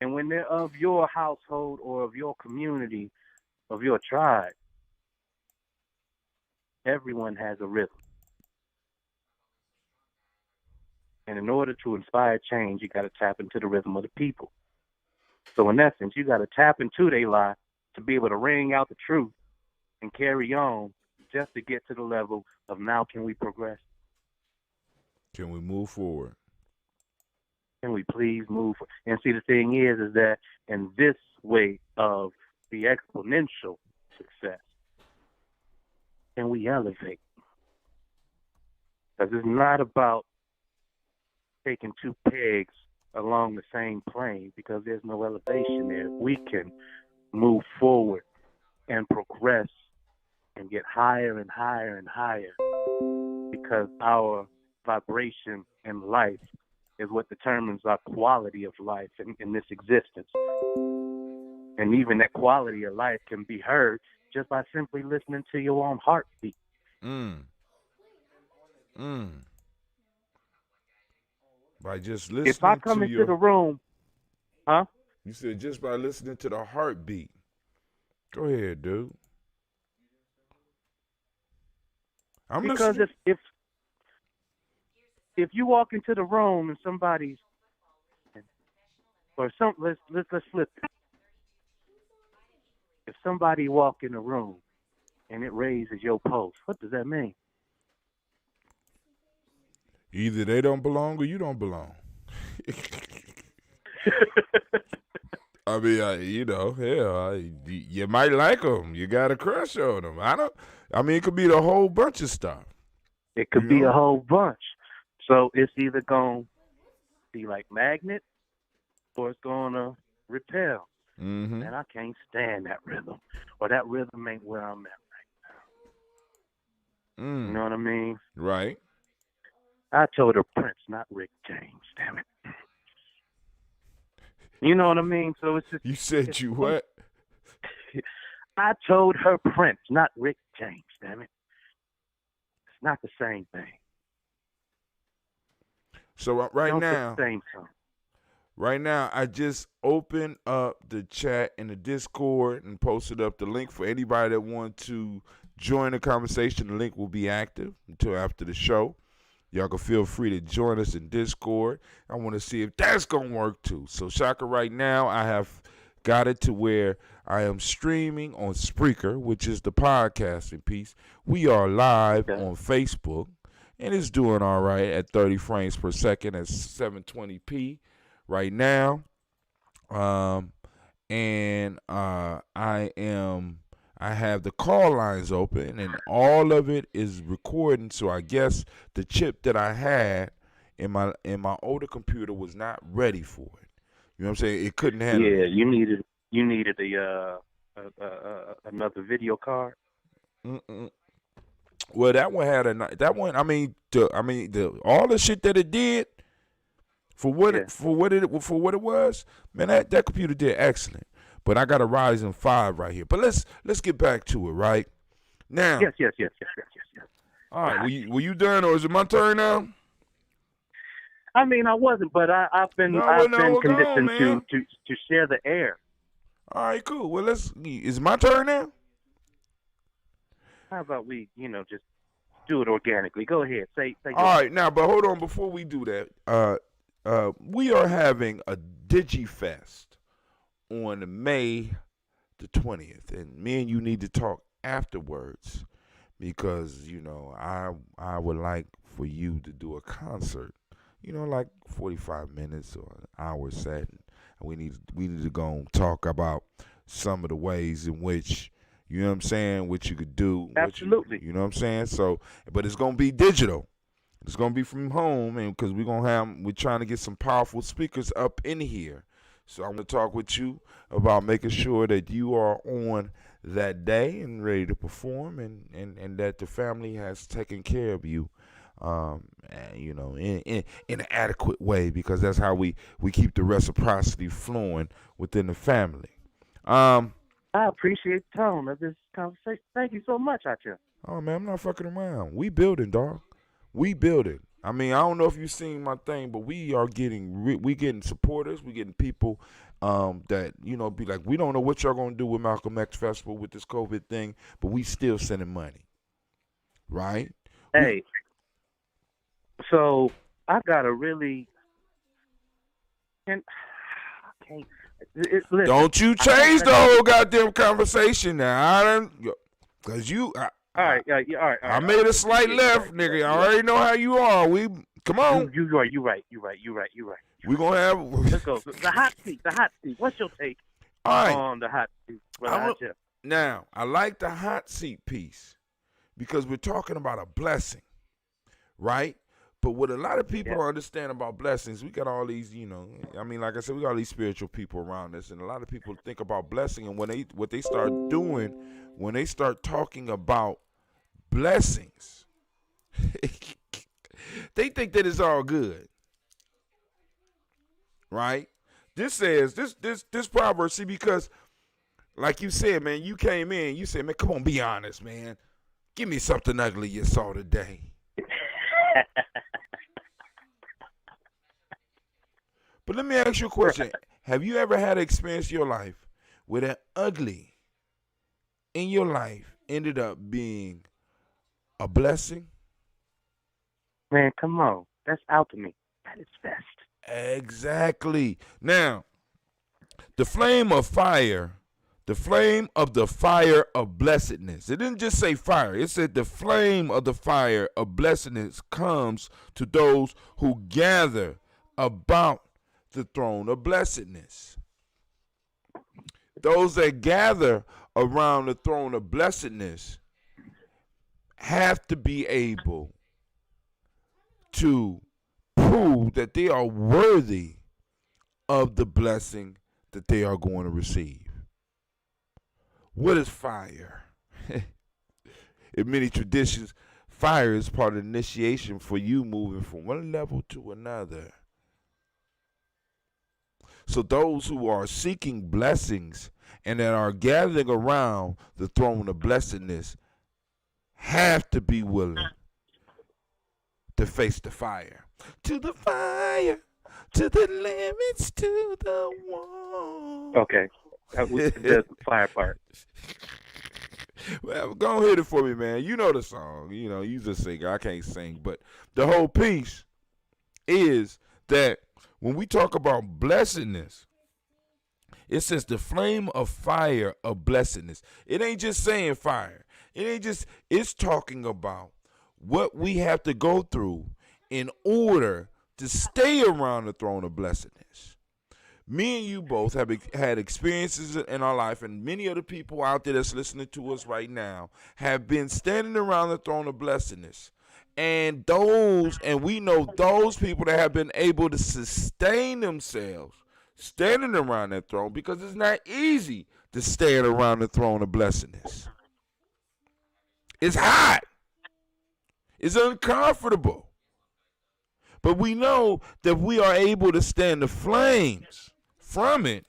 And when they're of your household or of your community, of your tribe, everyone has a rhythm. And in order to inspire change, you got to tap into the rhythm of the people. So in essence, you got to tap into their lie to be able to ring out the truth and carry on just to get to the level of now can we progress? Can we move forward? Can we please move forward? And see, the thing is that in this way of the exponential success, can we elevate? Because it's not about taking two pegs along the same plane, because there's no elevation there. We can move forward and progress and get higher and higher and higher, because our vibration in life is what determines our quality of life in this existence. And even that quality of life can be heard just by simply listening to your own heartbeat. By just listening If I come to into the room, huh? You said just by listening to the heartbeat. Go ahead, dude. I'm because listening. if you walk into the room and somebody's or some let's flip it. If somebody walk in the room and it raises your pulse, what does that mean? Either they don't belong or you don't belong. I mean, you might like them. You got a crush on them. It could be the whole bunch of stuff. It could be a whole bunch. So it's either going to be like magnet or it's going to repel. Mm-hmm. And I can't stand that rhythm. Or that rhythm ain't where I'm at right now. You know what I mean? Right. I told her Prince, not Rick James, damn it. You know what I mean? So it's just... You said you what? I told her Prince, not Rick James, damn it. It's not the same thing. So right now, I just opened up the chat in the Discord and posted up the link for anybody that wants to join the conversation. The link will be active until after the show. Y'all can feel free to join us in Discord. I want to see if that's going to work too. So, Shaka, right now, I have got it to where I am streaming on Spreaker, which is the podcasting piece. We are live on Facebook, and it's doing all right at 30 frames per second at 720p right now. I have the call lines open, and all of it is recording. So I guess the chip that I had in my older computer was not ready for it. You know what I'm saying? It couldn't handle it. Yeah, you needed another video card. Well, that one had all the shit that it did for what it was. Man, that computer did excellent. But I got a Ryzen 5 right here. But let's get back to it, right? Now. Yes. All right, were you done, or is it my turn now? I mean, I wasn't, but I've been conditioned to share the air. All right, cool. Well, is it my turn now? How about we, just do it organically? Go ahead, say. All right, now, but hold on. Before we do that, we are having a DigiFest on May the 20th, and me and you need to talk afterwards because I would like for you to do a concert, like 45 minutes or an hour set, and we need to go and talk about some of the ways in which what you could do. Absolutely. You know what I'm saying? So, but it's gonna be digital. It's gonna be from home, and because we're trying to get some powerful speakers up in here. So I'm going to talk with you about making sure that you are on that day and ready to perform, and that the family has taken care of you, in an adequate way, because that's how we keep the reciprocity flowing within the family. I appreciate the tone of this conversation. Thank you so much, Acha. Oh, man, I'm not fucking around. We building, dog. We building. I mean, I don't know if you've seen my thing, but we are getting supporters. We getting people that, be like, we don't know what y'all going to do with Malcolm X Festival with this COVID thing, but we still sending money. Right? Hey, so I got to really... Listen, don't you change the whole goddamn conversation now. Because you... All right. I made a slight left, nigga. I already know how you are. Come on. You're right. We're going to have... Let's go. The hot seat. What's your take on the hot seat? Now, I like the hot seat piece because we're talking about a blessing, right? But what a lot of people don't understand about blessings, we got all these, like I said, we got all these spiritual people around us, and a lot of people think about blessing, and what they start doing, when they start talking about blessings, They think that it's all good. Right? This says this proverb, see, because like you said, man, you came in, you said, man, come on, be honest, man. Give me something ugly you saw today. But let me ask you a question. Have you ever had an experience in your life where that ugly in your life ended up being a blessing? Man, come on. That's alchemy. That is best. Exactly. Now, the flame of fire, the flame of the fire of blessedness. It didn't just say fire. It said the flame of the fire of blessedness comes to those who gather about the throne of blessedness. Those that gather around the throne of blessedness have to be able to prove that they are worthy of the blessing that they are going to receive. What is fire? In many traditions, fire is part of the initiation for you moving from one level to another. So those who are seeking blessings and that are gathering around the throne of blessedness have to be willing to face the fire. To the fire, to the limits, to the wall. Okay. That's the fire part. Well, go and hit it for me, man. You know the song. You know, you just sing. I can't sing. But the whole piece is that when we talk about blessedness, it says the flame of fire of blessedness. It ain't just saying fire. It's talking about what we have to go through in order to stay around the throne of blessedness. Me and you both have had experiences in our life, and many of the people out there that's listening to us right now have been standing around the throne of blessedness. And we know those people that have been able to sustain themselves standing around that throne, because it's not easy to stand around the throne of blessedness. It's hot. It's uncomfortable. But we know that we are able to stand the flames from it.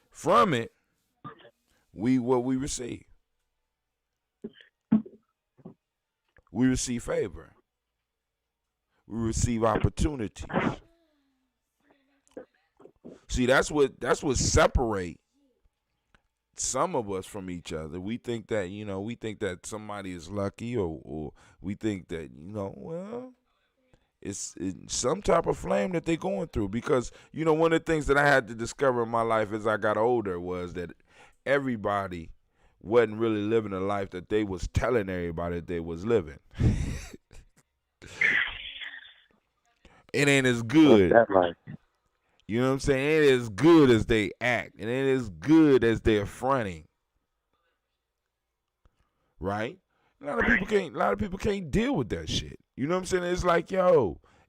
From it, what we receive. We receive favor. We receive opportunities. See, that's what separate some of us from each other. We think that somebody is lucky, or we think that, well, it's some type of flame that they're going through. Because, one of the things that I had to discover in my life as I got older was that everybody wasn't really living a life that they was telling everybody they was living. It ain't as good. What's that like? You know what I'm saying? It ain't as good as they act. It ain't as good as they're fronting. Right? A lot of people can't deal with that shit. You know what I'm saying?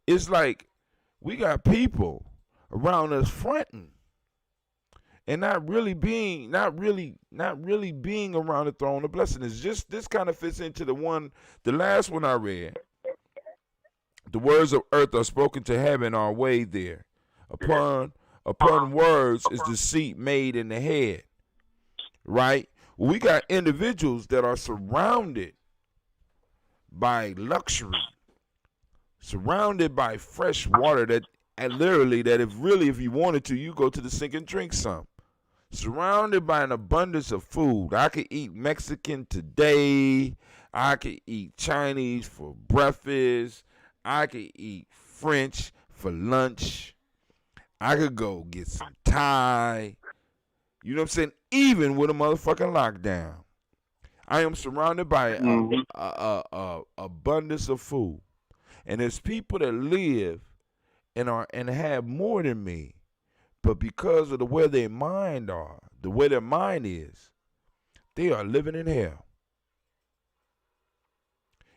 It's like we got people around us fronting and not really being around the throne of blessings. Just this kind of fits into the last one I read. The words of earth are spoken to heaven are weighed there. Upon words is deceit made in the head. Right? Well, we got individuals that are surrounded by luxury, surrounded by fresh water that if you wanted to, you go to the sink and drink some. Surrounded by an abundance of food. I could eat Mexican today. I could eat Chinese for breakfast. I could eat French for lunch. I could go get some Thai. You know what I'm saying? Even with a motherfucking lockdown. I am surrounded by a abundance of food. And there's people that live and have more than me. But because of the way their mind is, they are living in hell.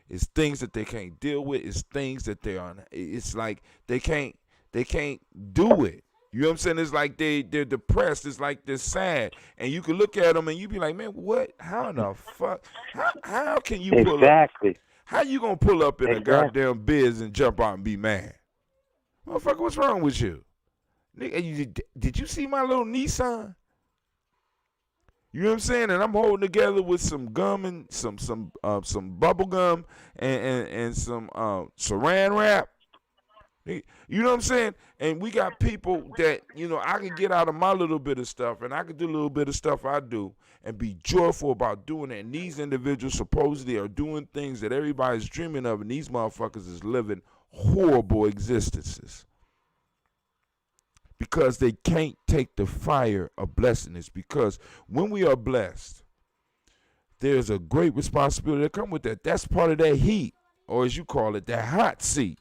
It's things that they can't deal with. It's things that it's like they can't do it. You know what I'm saying? It's like they're depressed. It's like they're sad. And you can look at them and you be like, man, what? How in the fuck? How can you pull up? How you gonna pull up in a Exactly. goddamn biz and jump out and be mad? Motherfucker, what's wrong with you? Nigga, did you see my little Nissan? You know what I'm saying? And I'm holding together with some gum and some bubble gum and some saran wrap. You know what I'm saying? And we got people that, you know, I can get out of my little bit of stuff and I can do a little bit of stuff I do and be joyful about doing it. And these individuals supposedly are doing things that everybody's dreaming of, and these motherfuckers is living horrible existences because they can't take the fire of blessedness. Because when we are blessed, there's a great responsibility that comes with that. That's part of that heat, or as you call it, that hot seat.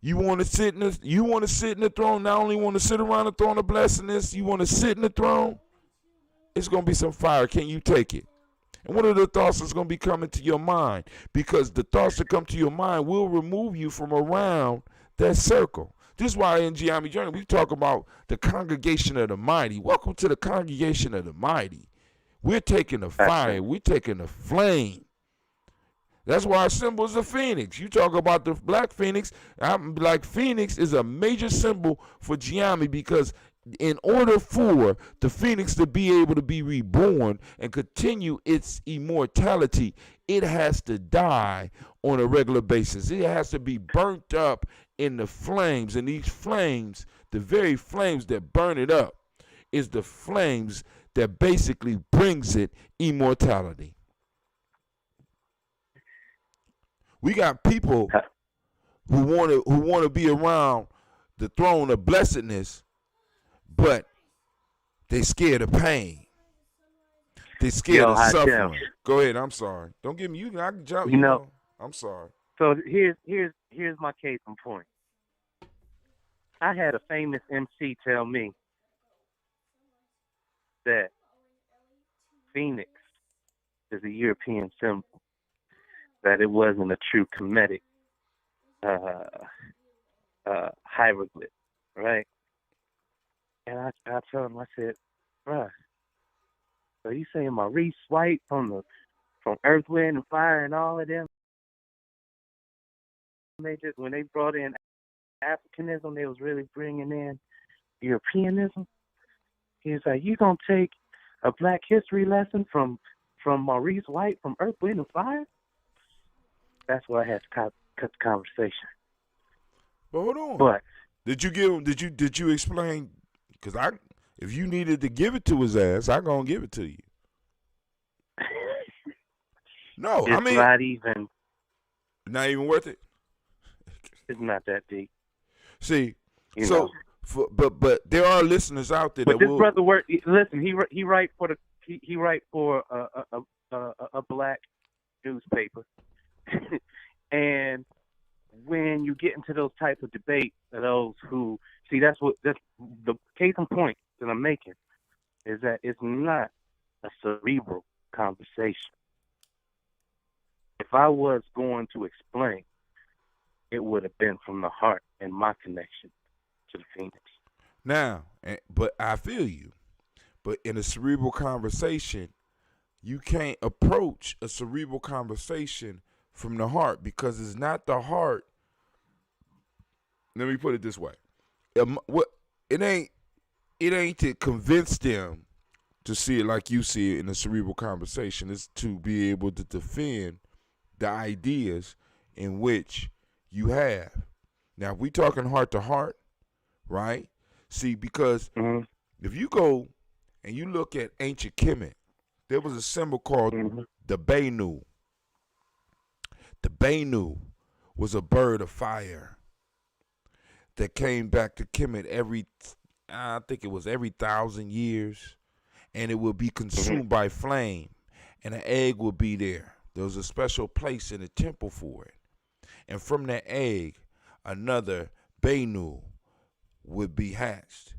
You want to sit in the throne. Not only want to sit around the throne of blessedness, you want to sit in the throne. It's gonna be some fire. Can you take it? And what are the thoughts that's gonna be coming to your mind? Because the thoughts that come to your mind will remove you from around that circle. This is why in Giambi Journey we talk about the congregation of the mighty. Welcome to the congregation of the mighty. We're taking the fire. We're taking the flame. That's why our symbol is a phoenix. You talk about the black phoenix. I'm like, phoenix is a major symbol for Giambi, because in order for the phoenix to be able to be reborn and continue its immortality, it has to die on a regular basis. It has to be burnt up in the flames. And these flames, the very flames that burn it up, is the flames that basically brings it immortality. We got people who want to be around the throne of blessedness, but they scared of pain. They scared of suffering. Go ahead. I'm sorry. Don't give me you. I can jump. You know. I'm sorry. So here's my case in point. I had a famous MC tell me that Phoenix is a European symbol, that it wasn't a true Kemetic hieroglyph, right? And I told him, I said, bruh, so you saying Maurice White from Earth, Wind, and Fire and all of them, when they brought in Africanism, they was really bringing in Europeanism? He was like, you gonna take a Black history lesson from Maurice White from Earth, Wind, and Fire? That's why I had to cut the conversation. But hold on. But did you explain? Because if you needed to give it to his ass, I'm gonna give it to you. No, it's I mean, not even worth it. It's not that deep. See, but there are listeners out there. But that this brother work. Listen, he write for a Black newspaper. And when you get into those types of debates, those who see, that's the case in point that I'm making, is that it's not a cerebral conversation. If I was going to explain, it would have been from the heart and my connection to the Phoenix. Now, but I feel you. But in a cerebral conversation, you can't approach a cerebral conversation from the heart, because it's not the heart. Let me put it this way: it ain't to convince them to see it like you see it in a cerebral conversation. It's to be able to defend the ideas in which you have. Now, if we talking heart to heart, right? See, because if you go and you look at ancient Kemet, there was a symbol called the Benu. The Benu was a bird of fire that came back to Kemet every 1,000 years, and it would be consumed by flame, and an egg would be there. There was a special place in the temple for it. And from that egg, another Benu would be hatched.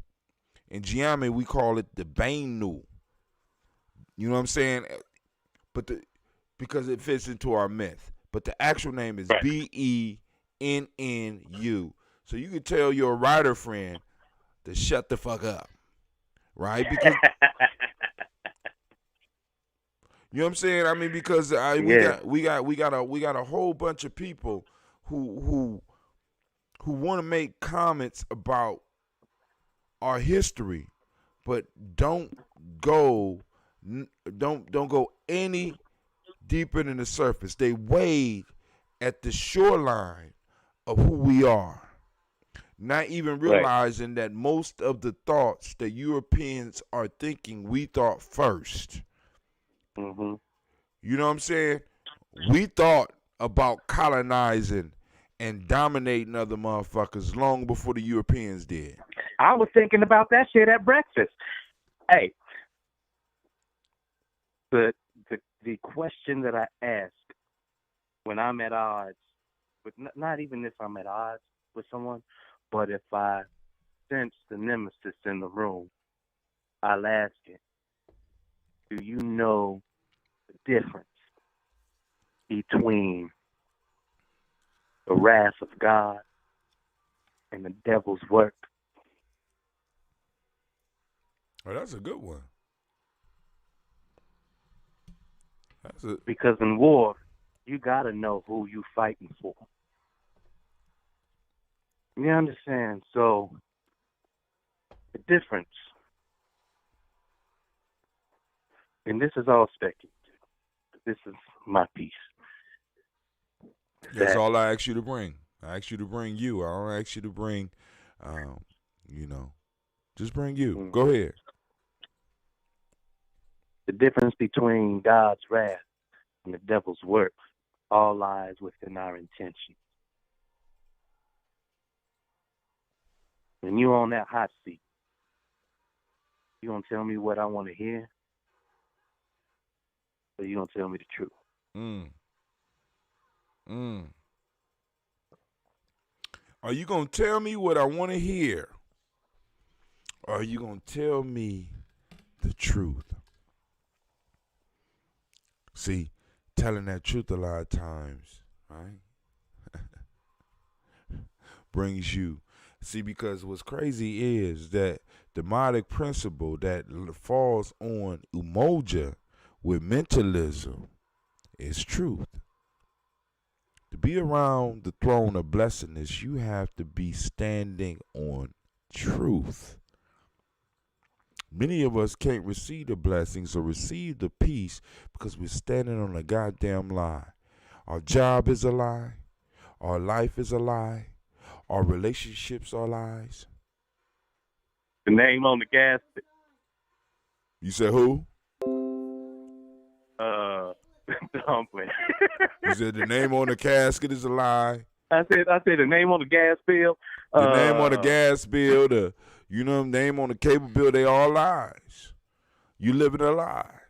In Giambi, we call it the Benu. You know what I'm saying? But because it fits into our myth. But the actual name is Bennu. So you can tell your writer friend to shut the fuck up. Right? Because You know what I'm saying? I mean, because we got a whole bunch of people who want to make comments about our history, but don't go any deeper than the surface. They wade at the shoreline of who we are, not even realizing that most of the thoughts that Europeans are thinking we thought first. Mm-hmm. You know what I'm saying? We thought about colonizing and dominating other motherfuckers long before the Europeans did. I was thinking about that shit at breakfast. Hey, the question that I ask when I'm at odds with, not even if I'm at odds with someone, but if I sense the nemesis in the room, I'll ask it, do you know the difference between the wrath of God and the devil's work? Oh, that's a good one. Because in war, you gotta know who you fighting for. You understand? So the difference, and this is all speculative. This is my piece. That's all I ask you to bring. I ask you to bring you. I don't ask you to bring, just bring you. Mm-hmm. Go ahead. The difference between God's wrath and the devil's work all lies within our intention. When you're on that hot seat, you gonna tell me what I want to hear, or you gonna tell me the truth? Are you gonna tell me what I want to hear, or are you gonna tell me the truth? See, telling that truth a lot of times, right, brings you. See, because what's crazy is that demonic principle that falls on Umoja with mentalism is truth. To be around the throne of blessedness, you have to be standing on truth. Many of us can't receive the blessings or receive the peace because we're standing on a goddamn lie. Our job is a lie. Our life is a lie. Our relationships are lies. The name on the gas. You said who? Dumpling. You said the name on the casket is a lie. I said the name on the gas bill. The name on the gas bill, the name on the cable bill, they all lies. You living a lie.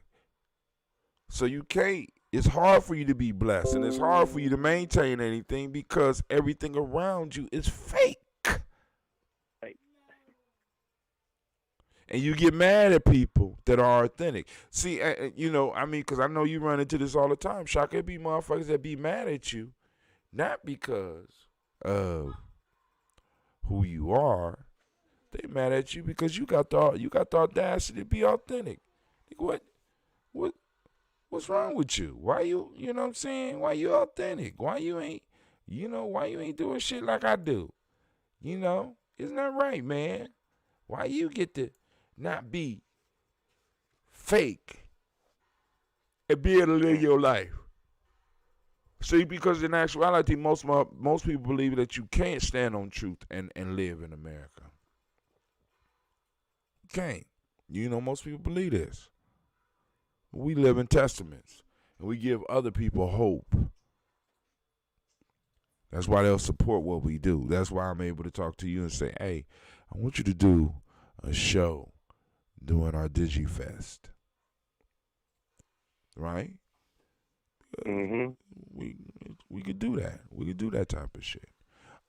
So you can't, it's hard for you to be blessed, and it's hard for you to maintain anything because everything around you is fake. And you get mad at people that are authentic. See, because I know you run into this all the time. Shaka, it be motherfuckers that be mad at you, not because of who you are. They mad at you because you got the audacity to be authentic. What's wrong with you? Why you know what I'm saying? Why you authentic? Why you ain't doing shit like I do? Isn't that right, man? Why you get to not be fake and be able to live your life? See, because in actuality, most people believe that you can't stand on truth and live in America. You can't. Most people believe this. We live in testaments, and we give other people hope. That's why they'll support what we do. That's why I'm able to talk to you and say, hey, I want you to do a show during our DigiFest. Right? Mm-hmm. We could do that. We could do that type of shit.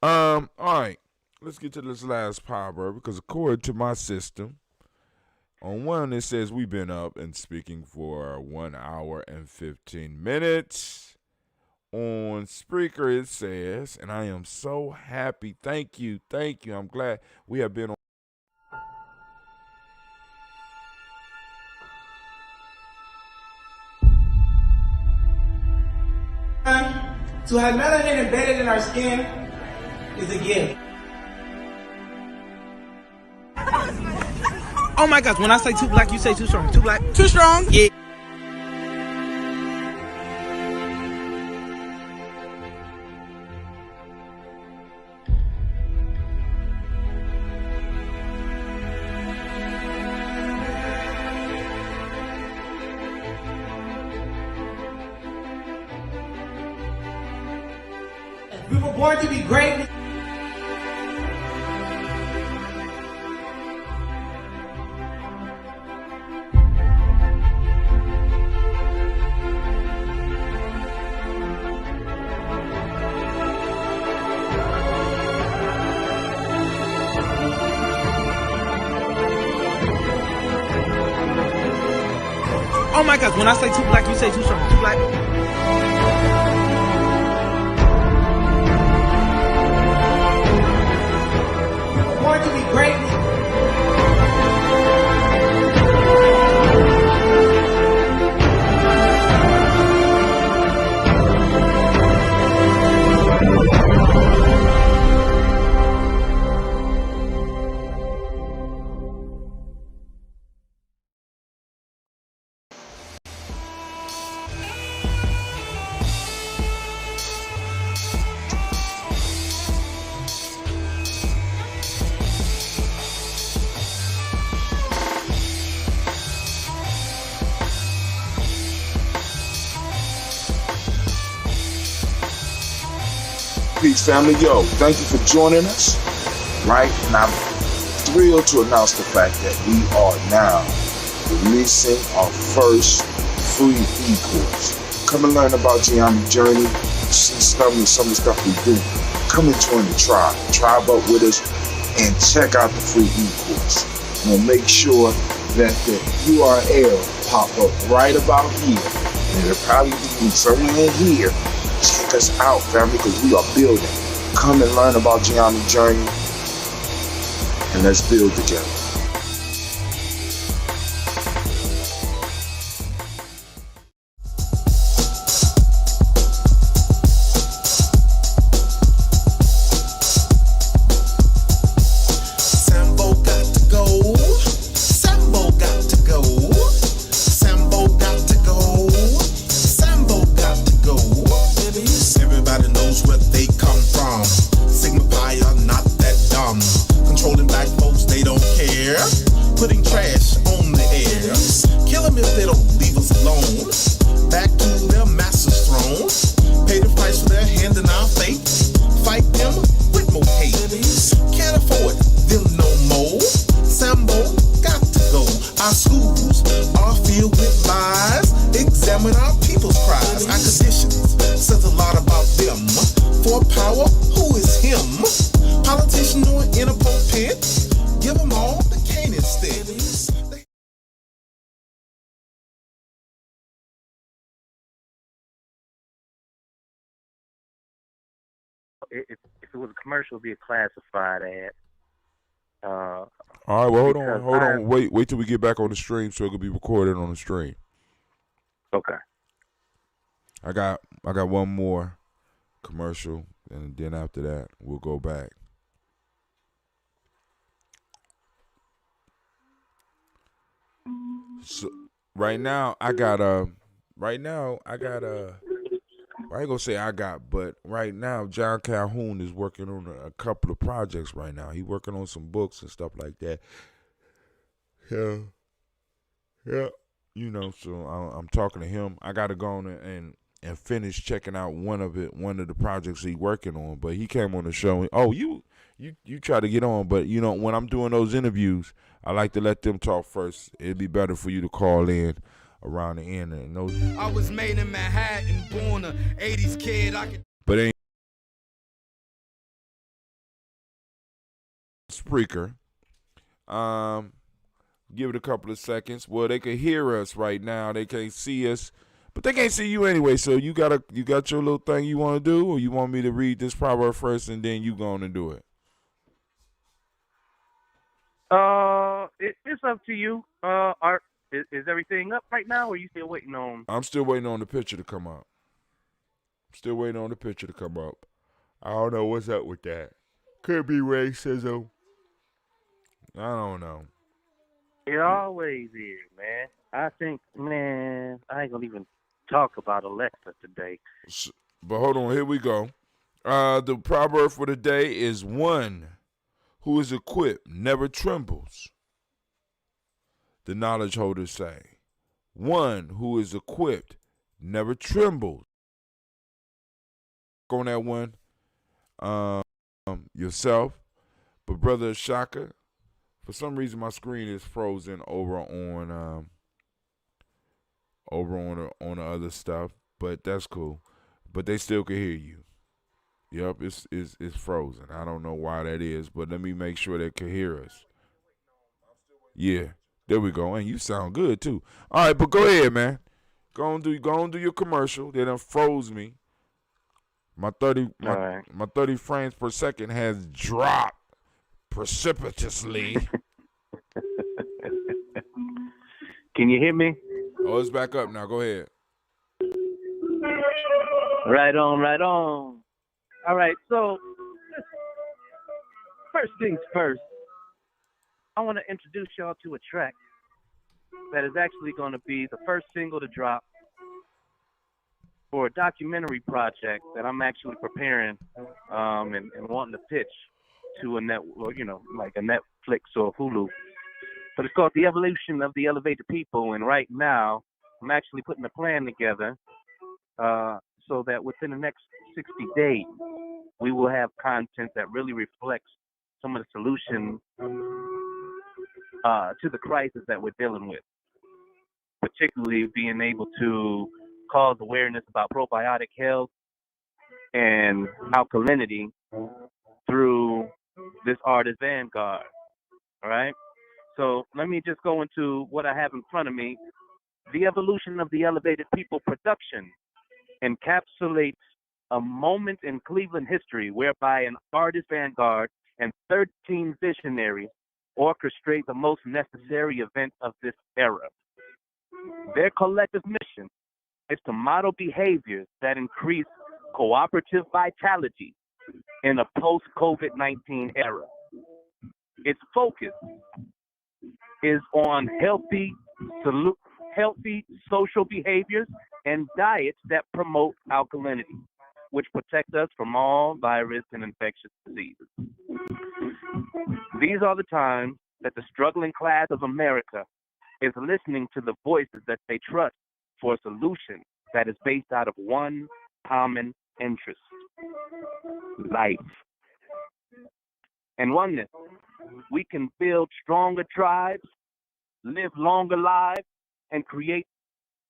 All right. Let's get to this last proverb, because according to my system, on one it says we've been up and speaking for 1 hour and 15 minutes. On Spreaker it says, and I am so happy. Thank you. I'm glad we have been on. To have melanin embedded in our skin is a gift. Oh my gosh, when I say too black, you say too strong. Too black. Too strong? Yeah. We were born to be great. Oh my gosh, when I say too black, you say too strong. Too black. We were born to be great. Peace, family. Yo, thank you for joining us. Right? And I'm thrilled to announce the fact that we are now releasing our first free e-course. Come and learn about Geometry Journey, see some of the stuff we do. Come and join the tribe. Tribe up with us and check out the free e-course. We'll make sure that the URL pop up right about here. And it'll probably be somewhere in here. Check us out, family, because we are building. Come and learn about Geometry Journey, and let's build together. Sambo got to go. Sambo got to go. Sambo got to go. Sambo got to go. Everybody knows where they come from. Sigma Pi are not that dumb. Controlling black folks, they don't care. Putting trash on the air. Kill them if they don't leave us alone. Back to their master's throne. Pay the price for their hand in our fate. Fight them with more hate. Can't afford them no more. Sambo got to go. Our schools are filled with lies. Examine our people's cries. Our conditions says a lot about them. For power, who is him? Politician or in a pulpit? Give them all the cane instead. If it was a commercial, it'd be a classified ad. All right, well, hold Because on. Wait till we get back on the stream so it can be recorded on the stream. Okay. I got one more commercial, and then after that, we'll go back. So right now I got I ain't gonna say I got, but right now John Calhoun is working on a couple of projects right now. He working on some books and stuff like that. Yeah. You know, so I'm talking to him. I gotta go on and finish checking out one of the projects he working on. But he came on the show. And, oh, you try to get on, but you know when I'm doing those interviews, I like to let them talk first. It'd be better for you to call in around the end and those. I was made in Manhattan, born a 80s kid. But ain't Spreaker. Give it a couple of seconds. Well, they can hear us right now. They can't see us, but they can't see you anyway. So you got your little thing you want to do, or you want me to read this proverb first and then you go on and do it? It's up to you. Is everything up right now, or are you still waiting on? I'm still waiting on the picture to come up. Still waiting on the picture to come up. I don't know what's up with that. Could be racism. I don't know. It always is, man. I think, man, I ain't gonna even talk about Alexa today. But hold on, here we go. The proverb for the day is one who is equipped never trembles. The knowledge holders say, one who is equipped never trembles. On that one, yourself. But Brother Shaka, for some reason my screen is frozen over on the other stuff, but that's cool. But they still can hear you. Yep, it's frozen. I don't know why that is, but let me make sure they can hear us. Yeah, there we go. And you sound good too. All right, but go ahead, man. Go on do your commercial. They done froze me. My 30 frames per second has dropped precipitously. Can you hear me? Oh, it's back up now. Go ahead. Right on, right on. All right, so first things first, I want to introduce y'all to a track that is actually going to be the first single to drop for a documentary project that I'm actually preparing and wanting to pitch to a network, like a Netflix or Hulu. But it's called The Evolution of the Elevated People, and right now I'm actually putting a plan together so that within the next 60 days we will have content that really reflects some of the solutions to the crisis that we're dealing with, particularly being able to cause awareness about probiotic health and alkalinity through this artist Vanguard. All right? So let me just go into what I have in front of me. The Evolution of the Elevated People production encapsulates a moment in Cleveland history whereby an artist Vanguard and 13 visionaries orchestrate the most necessary event of this era. Their collective mission is to model behaviors that increase cooperative vitality in a post-COVID-19 era. Its focus is on healthy social behaviors and diets that promote alkalinity, which protect us from all virus and infectious diseases. These are the times that the struggling class of America is listening to the voices that they trust for a solution that is based out of one common interest: life and oneness. We can build stronger tribes, live longer lives, and create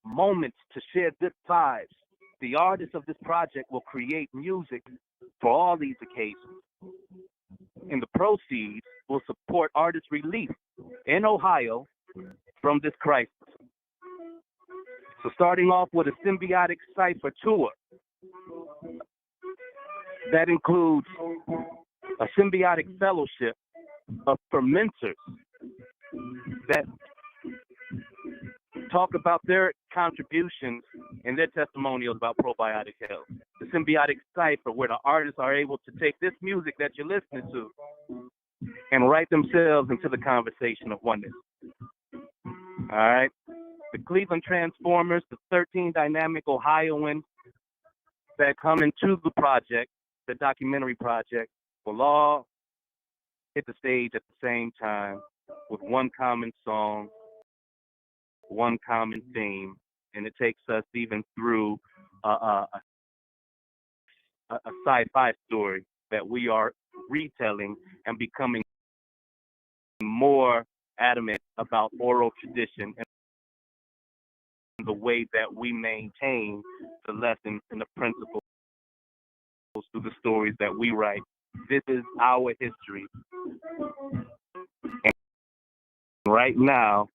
moments to share good vibes. The artists of this project will create music for all these occasions, and the proceeds will support artist relief in Ohio from this crisis. So starting off with a symbiotic cipher tour that includes a symbiotic fellowship of fermenters that talk about their contributions and their testimonials about probiotic health. The symbiotic cipher, where the artists are able to take this music that you're listening to and write themselves into the conversation of oneness. All right. The Cleveland Transformers, the 13 dynamic Ohioans that come into the project, the documentary project, will all hit the stage at the same time with one common song, one common theme, and it takes us even through a sci-fi story that we are retelling and becoming more adamant about oral tradition and the way that we maintain the lessons and the principles through the stories that we write. This is our history. And right now,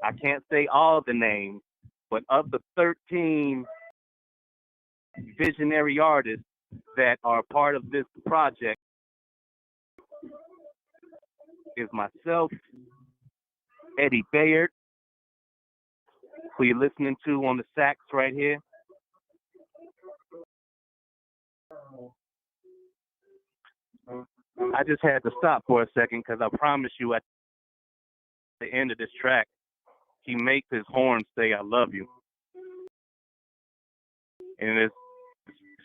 I can't say all the names, but of the 13 visionary artists that are part of this project is myself, Eddie Bayard, who you're listening to on the sax right here, I just had to stop for a second because I promise you at the end of this track, he makes his horn say, "I love you." And it's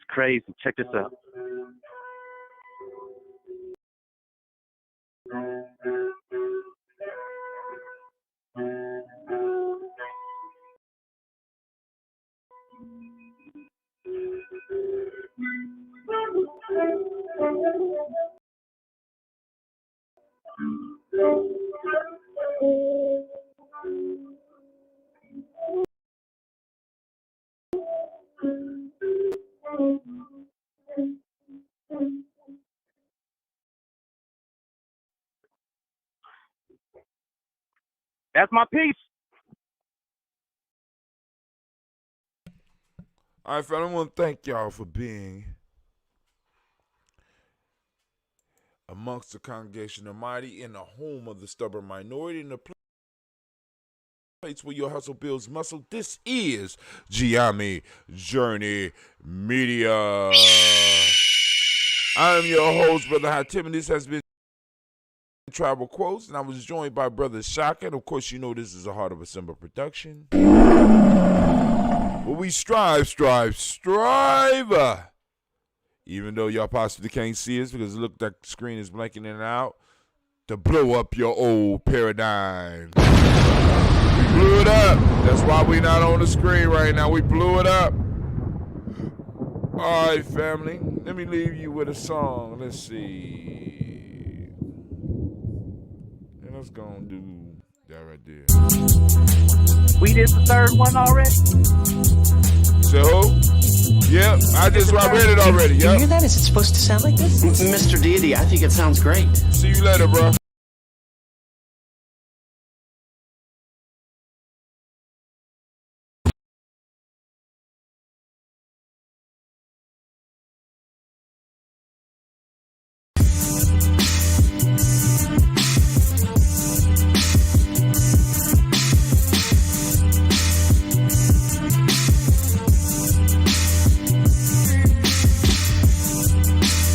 crazy. Check this out. That's my piece. All right, fellas, I want to thank y'all for being amongst the congregation of mighty in the home of the stubborn minority in the place where your hustle builds muscle. This is Giami Journey Media. I am your host, Brother Hatim, and this has been Tribal Quotes, and I was joined by Brother Shaka, and of course you know this is a Heart of a Simba production. Where we strive, even though y'all possibly can't see us because it looks like the screen is blanking in and out, to blow up your old paradigm. We blew it up. That's why we not on the screen right now. We blew it up. All right, family. Let me leave you with a song. Let's see. And let's go and do that right there. We did the third one already? So, yep, I read it already. Do you hear that? Is it supposed to sound like this? Mr. Deity, I think it sounds great. See you later, bro.